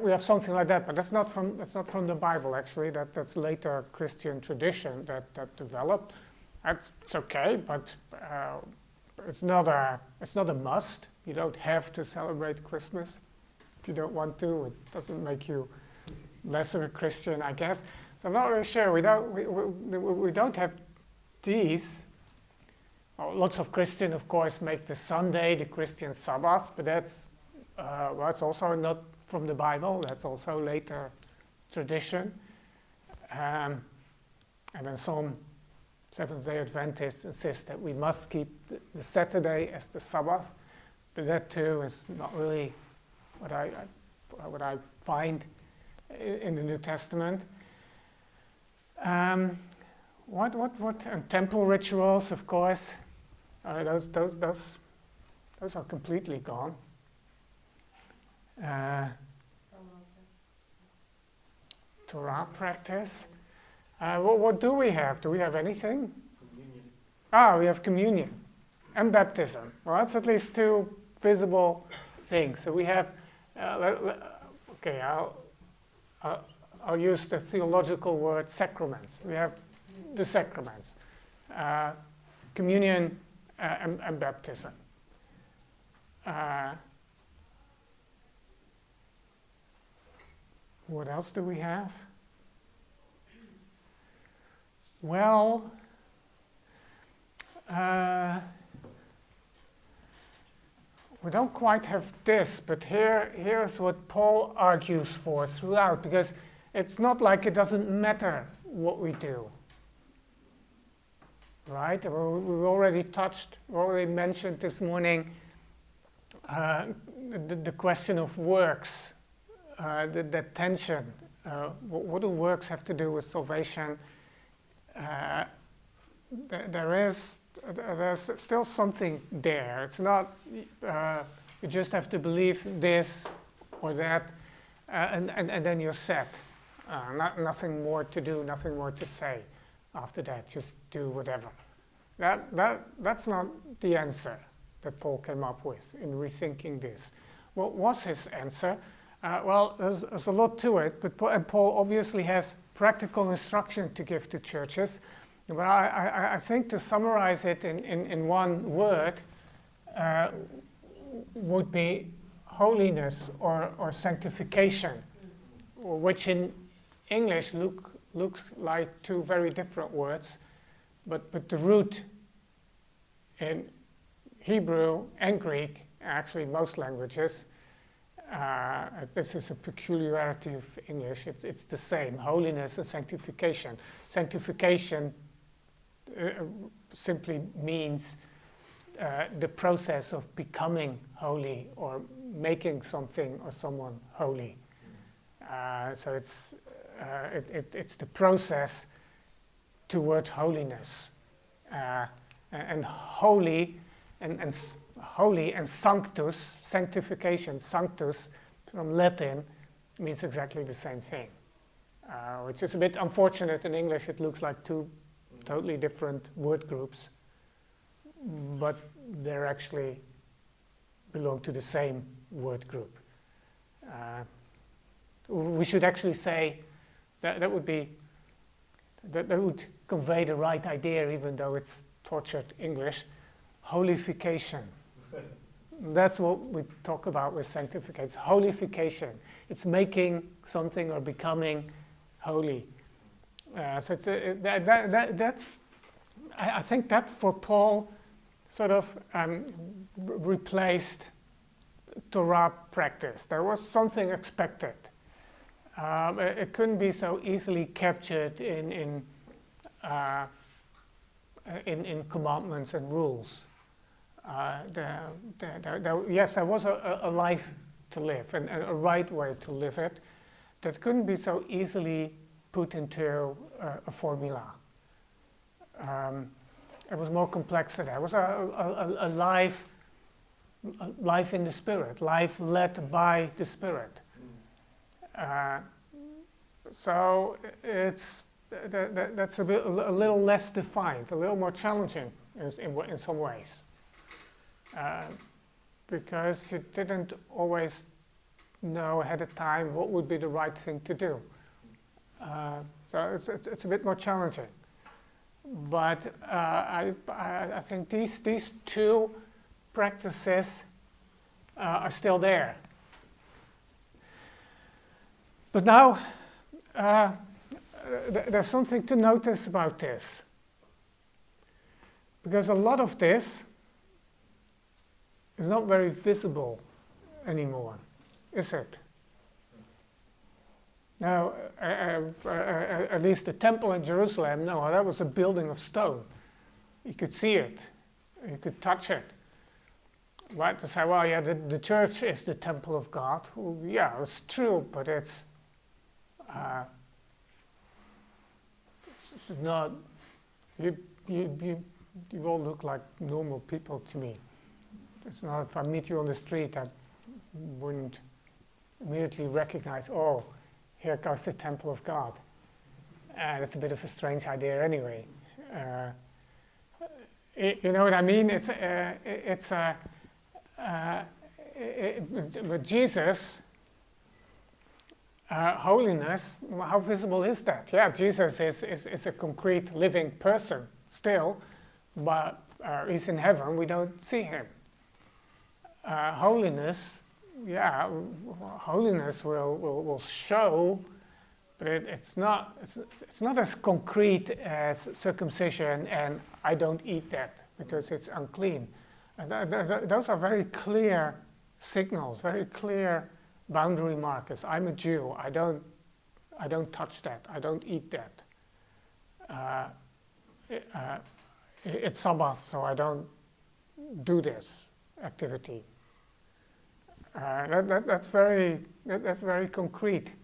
we have something like that, but that's not from the Bible actually. That's later Christian tradition that developed. It's okay, but it's not a must. You don't have to celebrate Christmas if you don't want to. It doesn't make you less of a Christian, I guess. So I'm not really sure. We don't have these. Lots of Christians, of course, make the Sunday the Christian Sabbath, but that's it's also not from the Bible. That's also later tradition. And then some Seventh-day Adventists insist that we must keep the Saturday as the Sabbath, but that too is not really what I find in the New Testament. What and temple rituals, of course, those are completely gone. Torah practice. What do we have? Do we have anything? Communion. We have communion and baptism. Well, that's at least two visible things. So we have. Okay, I'll use the theological word sacraments. We have the sacraments, communion and baptism. What else do we have? Well, we don't quite have this, but here's what Paul argues for throughout, because it's not like it doesn't matter what we do. Right? We've already mentioned this morning the question of works, the tension. What do works have to do with salvation? There's still something there. It's not you just have to believe this or that, and then you're set. Nothing more to do, nothing more to say after that. Just do whatever. That's not the answer that Paul came up with in rethinking this. What was his answer? Well, there's a lot to it, but Paul obviously has practical instruction to give to churches. But I think to summarize it in one word would be holiness or sanctification, which in English looks like two very different words, but the root in Hebrew and Greek, actually most languages, this is a peculiarity of English, it's the same, holiness and sanctification. Sanctification simply means the process of becoming holy or making something or someone holy. So it's the process toward holiness, and holy and holy and sanctus, sanctification, sanctus from Latin means exactly the same thing, which is a bit unfortunate. In English it looks like two totally different word groups, but they're actually belong to the same word group. We should actually say that would be that would convey the right idea, even though it's tortured English. Holification. That's what we talk about with sanctification. Holification. It's making something or becoming holy. So it's that's. I think that for Paul, sort of replaced Torah practice. There was something expected. It couldn't be so easily captured in commandments and rules. Yes, there was a life to live and a right way to live it that couldn't be so easily put into a formula. It was more complex than that. It was a life in the Spirit, life led by the Spirit. So that's a little less defined, a little more challenging in some ways, because you didn't always know ahead of time what would be the right thing to do. So it's a bit more challenging. But I think these two practices are still there. But now there's something to notice about this, because a lot of this is not very visible anymore, is it? Now, at least the temple in Jerusalem, no, that was a building of stone. You could see it, you could touch it. Right, to say, well, yeah, the church is the temple of God. Well, yeah, it's true, but it's not. You all look like normal people to me. It's not. If I meet you on the street, I wouldn't immediately recognize. Oh, here goes the temple of God. That's a bit of a strange idea, anyway. You know what I mean? But Jesus, holiness, how visible is that? Yeah, Jesus is a concrete living person still, but he's in heaven, we don't see him. Holiness, yeah, holiness will show, but it's not as concrete as circumcision and I don't eat that because it's unclean. Those are very clear signals, very clear boundary markers. I'm a Jew. I don't touch that. I don't eat that. It's Sabbath, so I don't do this activity. That's very concrete.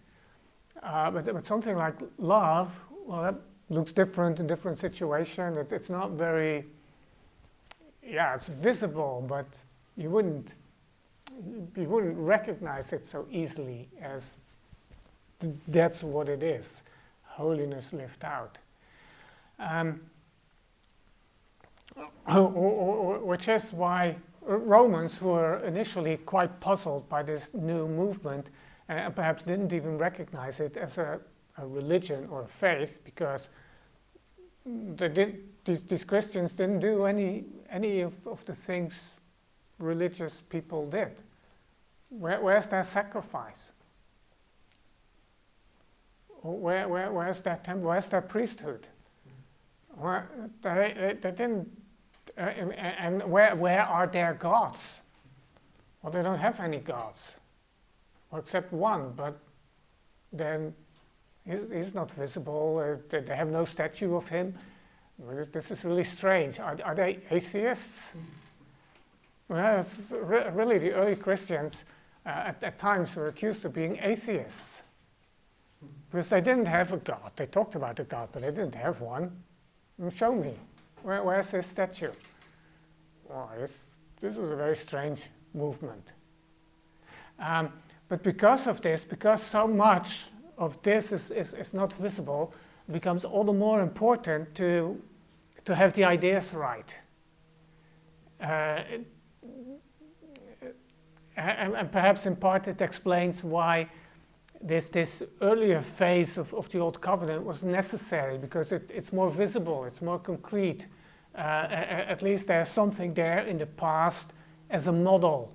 But something like love, well, that looks different in different situations. It's not very. Yeah, it's visible, but you wouldn't recognize it so easily as that's what it is, holiness lived out. Which is why Romans were initially quite puzzled by this new movement and perhaps didn't even recognize it as a religion or a faith, because these Christians didn't do any of the things religious people did. Where's their sacrifice? Where's their temple? Where's their priesthood? They didn't. And where are their gods? Well, they don't have any gods, well, except one. But then he's not visible. They have no statue of him. This is really strange. Are they atheists? Well, it's really the early Christians at times were accused of being atheists, because they didn't have a God. They talked about a God, but they didn't have one. Show me. Where's his statue? Well, this was a very strange movement. But because of this, because so much of this is not visible, it becomes all the more important to have the ideas right. And perhaps in part it explains why this earlier phase of the Old Covenant was necessary because it's more visible, it's more concrete. At least there's something there in the past as a model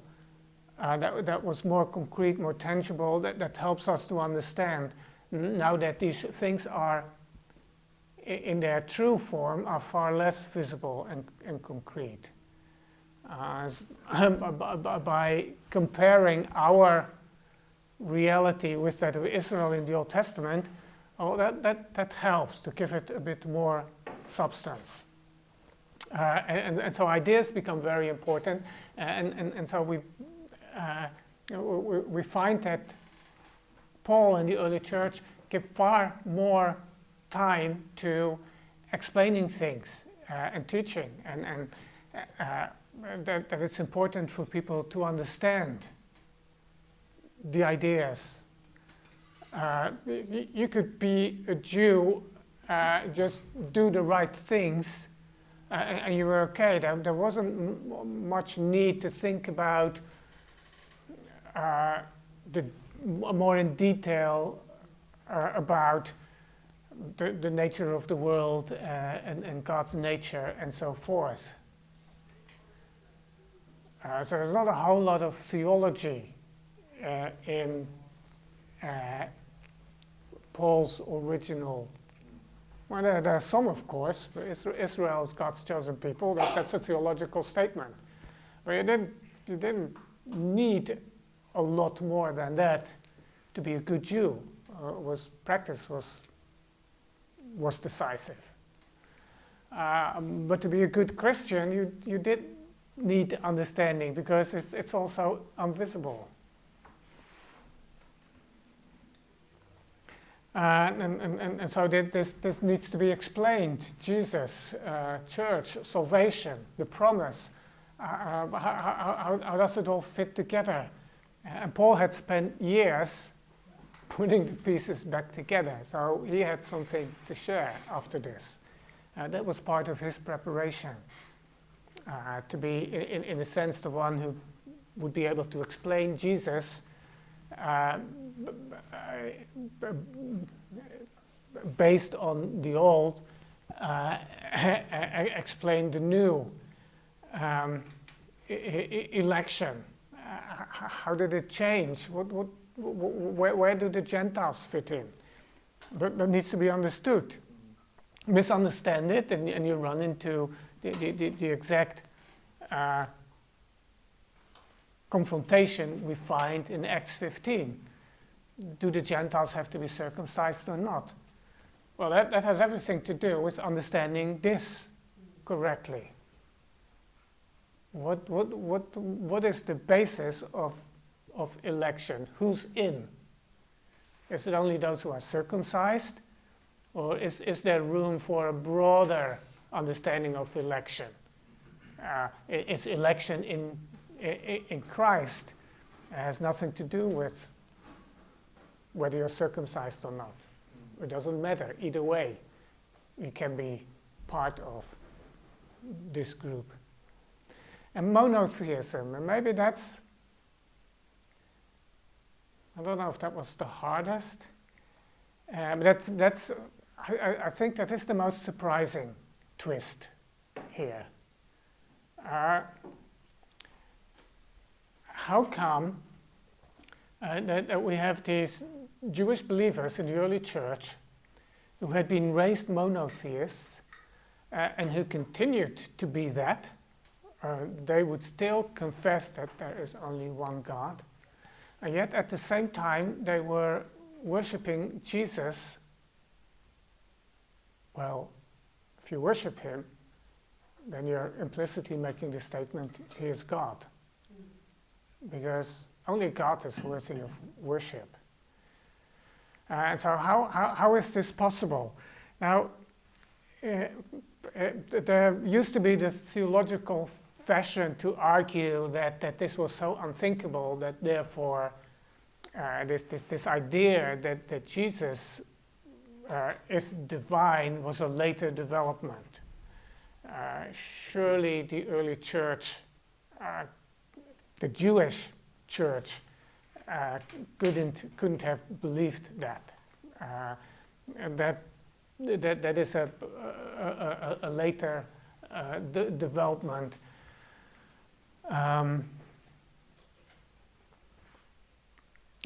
that was more concrete, more tangible, that helps us to understand. Now that these things are in their true form are far less visible and concrete. By comparing our reality with that of Israel in the Old Testament, that helps to give it a bit more substance. And so ideas become very important, and so we find that Paul and the early church give far more time to explaining things and teaching, and that it's important for people to understand the ideas. You could be a Jew, just do the right things, and you were okay. There wasn't much need to think about more in detail about the nature of the world and God's nature and so forth. So there's not a whole lot of theology in Paul's original. Well, there are some, of course. Israel is God's chosen people. That's a theological statement. But you didn't need a lot more than that to be a good Jew. Practice was decisive. But to be a good Christian, you did need understanding because it's also invisible. And so this needs to be explained. Jesus, church, salvation, the promise. How does it all fit together? And Paul had spent years putting the pieces back together, so he had something to share after this. That was part of his preparation, to be, in a sense, the one who would be able to explain Jesus based on the old, explain the new. Election, how did it change? Where do the Gentiles fit in? That needs to be understood. Misunderstand it, and you run into the exact confrontation we find in Acts 15. Do the Gentiles have to be circumcised or not? Well, that has everything to do with understanding this correctly. What is the basis of election? Who's in? Is it only those who are circumcised? Or is there room for a broader understanding of election? Is election in Christ has nothing to do with whether you're circumcised or not. It doesn't matter. Either way, you can be part of this group. And monotheism, and maybe that's, I don't know if that was the hardest, but I think that is the most surprising twist here. How come that we have these Jewish believers in the early church who had been raised monotheists and who continued to be that? They would still confess that there is only one God, and yet at the same time they were worshipping Jesus. Well, if you worship him, then you're implicitly making the statement, he is God. Because only God is worthy of worship. And so how is this possible? Now, there used to be the theological fashion to argue that this was so unthinkable that therefore this idea that Jesus is divine was a later development. Surely the early church, the Jewish church, couldn't have believed that. And that is a later development.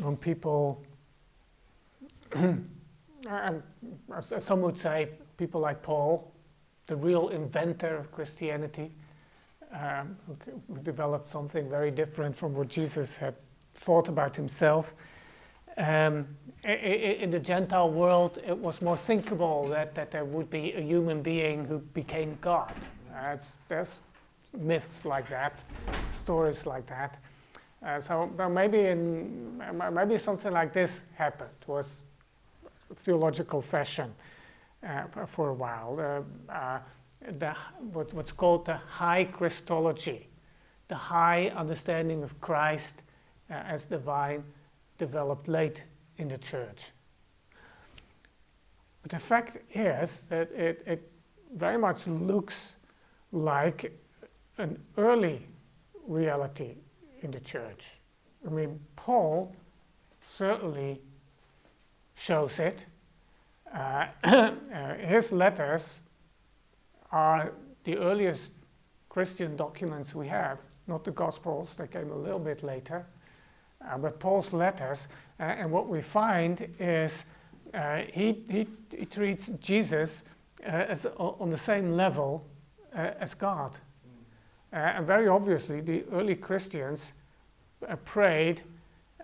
When people, and some would say, people like Paul, the real inventor of Christianity, who developed something very different from what Jesus had thought about himself. In the Gentile world, it was more thinkable that there would be a human being who became God. There's myths like that, stories like that. So maybe something like this happened, was theological fashion for a while. What's called the high Christology, the high understanding of Christ as divine, developed late in the church. But the fact is that it very much looks like an early reality in the church. I mean, Paul certainly shows it. His letters are the earliest Christian documents we have, not the Gospels, they came a little bit later, but Paul's letters. And what we find is he treats Jesus as on the same level as God. And very obviously, the early Christians prayed,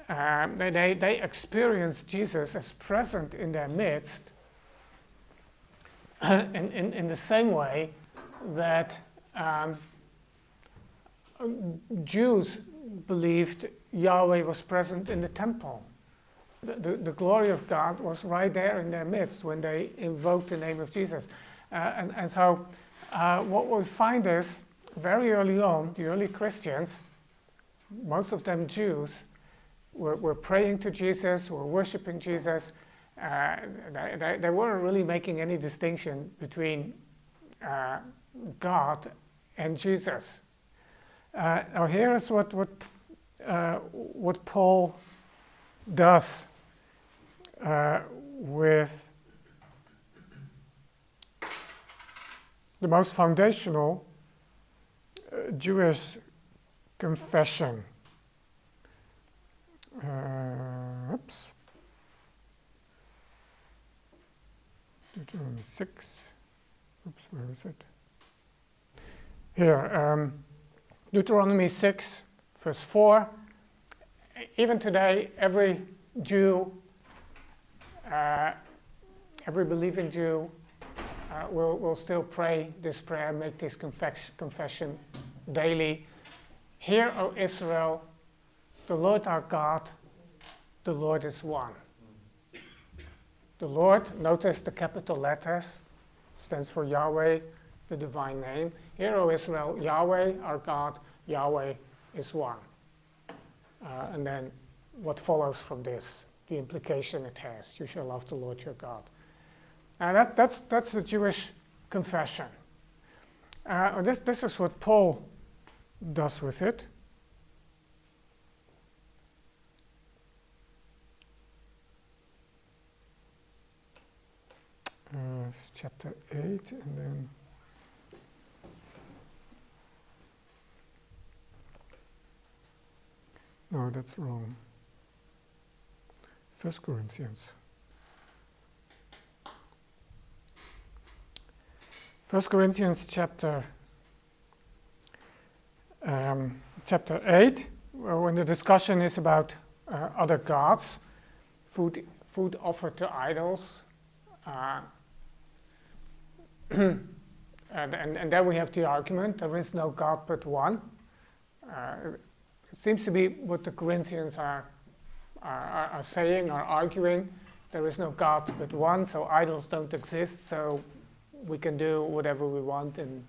they experienced Jesus as present in their midst in the same way that Jews believed Yahweh was present in the temple. The glory of God was right there in their midst when they invoked the name of Jesus. And so what we find is, very early on, the early Christians, most of them Jews, were praying to Jesus, were worshiping Jesus. They weren't really making any distinction between God and Jesus. Now here is what Paul does with the most foundational Jewish confession. Deuteronomy 6. Where is it? Here, Deuteronomy 6, verse 4. Even today, every Jew, every believing Jew will still pray this prayer, make this confession daily. Hear, O Israel, the Lord our God, the Lord is one. The Lord, notice the capital letters, stands for Yahweh, the divine name. Hear, O Israel, Yahweh our God, Yahweh is one. And then what follows from this, the implication it has, you shall love the Lord your God. And that's the Jewish confession. This is what Paul does with it. Chapter 8, and then no, that's wrong. 1 Corinthians. 1 Corinthians chapter 8, when the discussion is about other gods, food offered to idols, and then we have the argument, there is no God but one. It seems to be what the Corinthians are saying, are arguing. There is no God but one, so idols don't exist, so we can do whatever we want and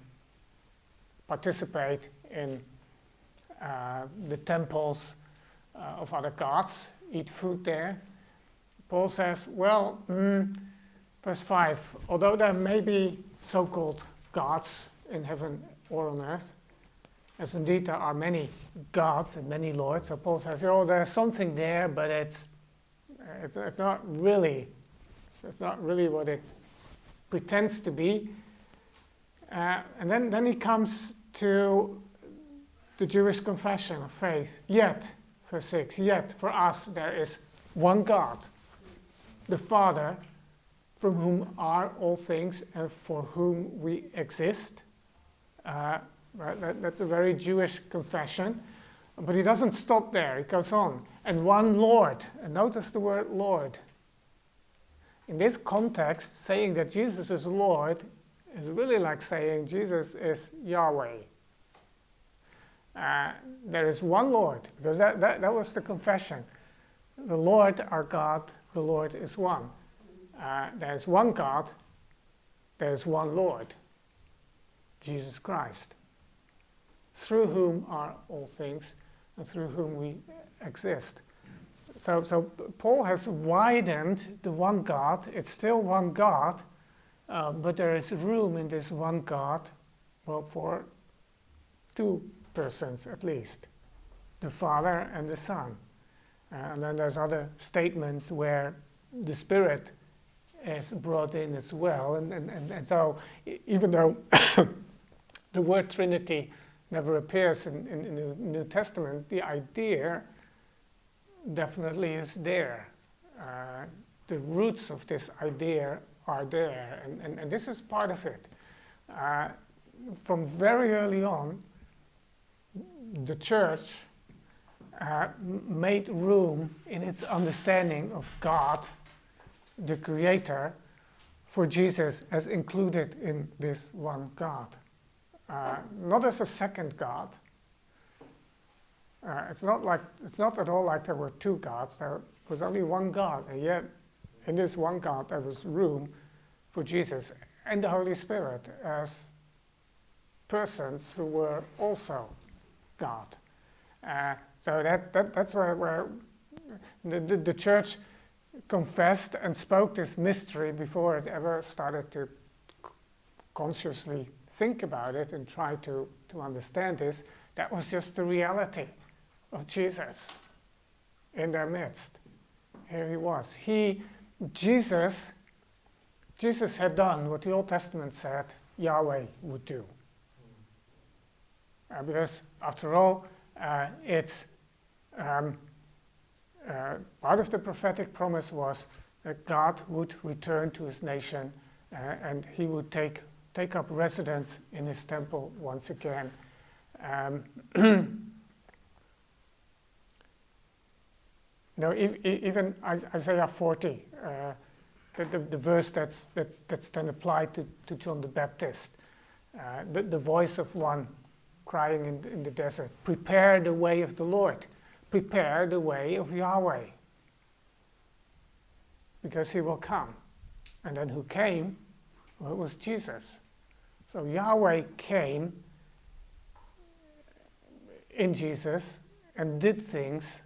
participate in the temples of other gods, eat food there. Paul says, well, verse 5, although there may be so-called gods in heaven or on earth, as indeed there are many gods and many lords. So Paul says, oh, there's something there, but it's not really what it pretends to be. And then he comes to the Jewish confession of faith. Yet, verse 6, yet for us there is one God, the Father, from whom are all things and for whom we exist. That's a very Jewish confession. But he doesn't stop there. He goes on. And one Lord. And notice the word Lord. In this context, saying that Jesus is Lord is really like saying Jesus is Yahweh. There is one Lord, because that was the confession. The Lord, our God, the Lord is one. There is one God, there is one Lord, Jesus Christ, through whom are all things and through whom we exist. So Paul has widened the one God. It's still one God, but there is room in this one God, well, for two persons at least, the Father and the Son. And then there's other statements where the Spirit is brought in as well. And so even though the word Trinity never appears in the New Testament, the idea definitely is there. The roots of this idea are there, and this is part of it. From very early on, the church made room in its understanding of God, the Creator, for Jesus as included in this one God. Not as a second God. It's not at all like there were two gods. There was only one God, and yet in this one God there was room for Jesus and the Holy Spirit as persons who were also God. So that's where the church confessed and spoke this mystery before it ever started to consciously think about it and try to understand this. That was just the reality of Jesus in their midst. Here he was. Jesus had done what the Old Testament said Yahweh would do. Because after all, it's part of the prophetic promise was that God would return to his nation and he would take up residence in his temple once again. Even Isaiah 40, the verse that's then applied to John the Baptist, the voice of one crying in the desert, prepare the way of the Lord, prepare the way of Yahweh, because he will come. And then who came? Well, it was Jesus. So Yahweh came in Jesus and did things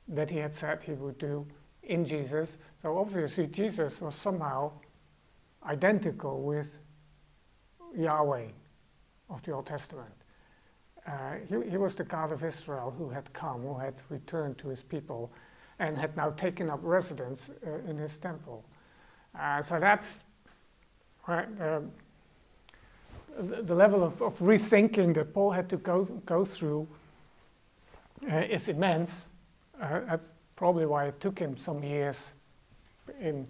that he had said he would do in Jesus. So obviously Jesus was somehow identical with Yahweh of the Old Testament. He was the God of Israel who had come, who had returned to his people and had now taken up residence in his temple. So that's the level of rethinking that Paul had to go through is immense. That's probably why it took him some years in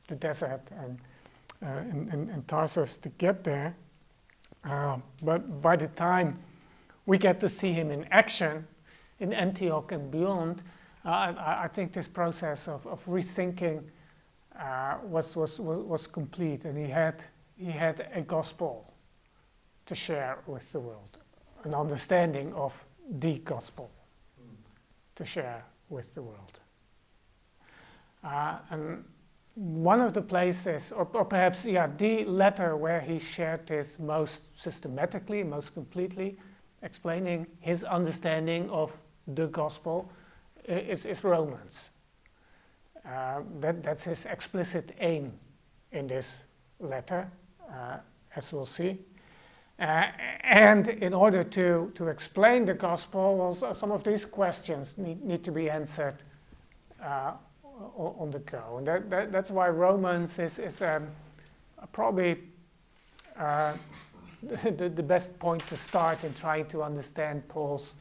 the desert and in Tarsus to get there. But by the time we get to see him in action in Antioch and beyond, I think this process of rethinking was complete, and he had a gospel to share with the world, an understanding of the gospel to share with the world. And one of the places, or perhaps the letter where he shared this most systematically, most completely, explaining his understanding of the gospel, is Romans. That's his explicit aim in this letter, as we'll see. And in order to explain the gospel, also some of these questions need to be answered on the go. And that's why Romans is probably the best point to start in trying to understand Paul's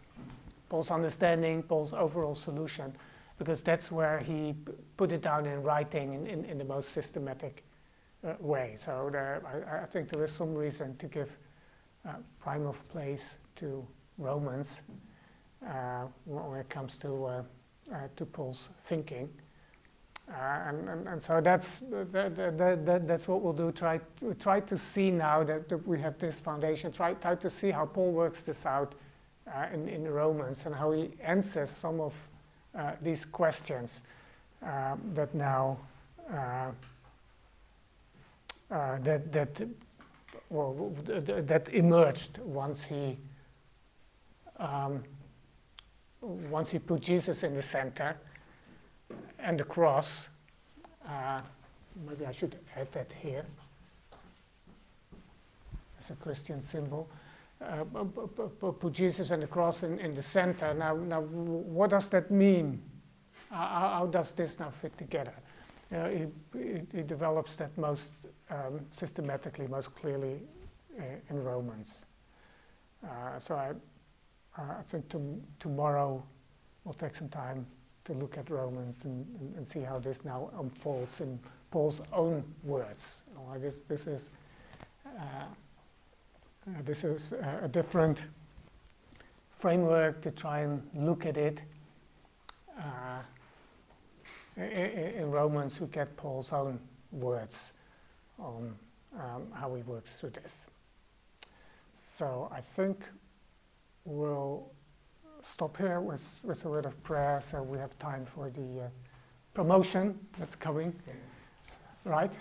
understanding, Paul's overall solution, because that's where he put it down in writing in the most systematic way. So I think there is some reason to give prime of place to Romans when it comes to Paul's thinking, and so that's what we'll do. Try to see now that we have this foundation. Try to see how Paul works this out in Romans and how he answers some of these questions that now that emerged once he put Jesus in the center and the cross. Maybe I should add that here as a Christian symbol. Put Jesus and the cross in the center. Now, what does that mean? How does this now fit together? He develops that most systematically, most clearly in Romans. So I think tomorrow we'll take some time to look at Romans and see how this now unfolds in Paul's own words. This is a different framework to try and look at it. In Romans, we get Paul's own words on how he works through this. So I think we'll stop here with a word of prayer, so we have time for the promotion that's coming, right?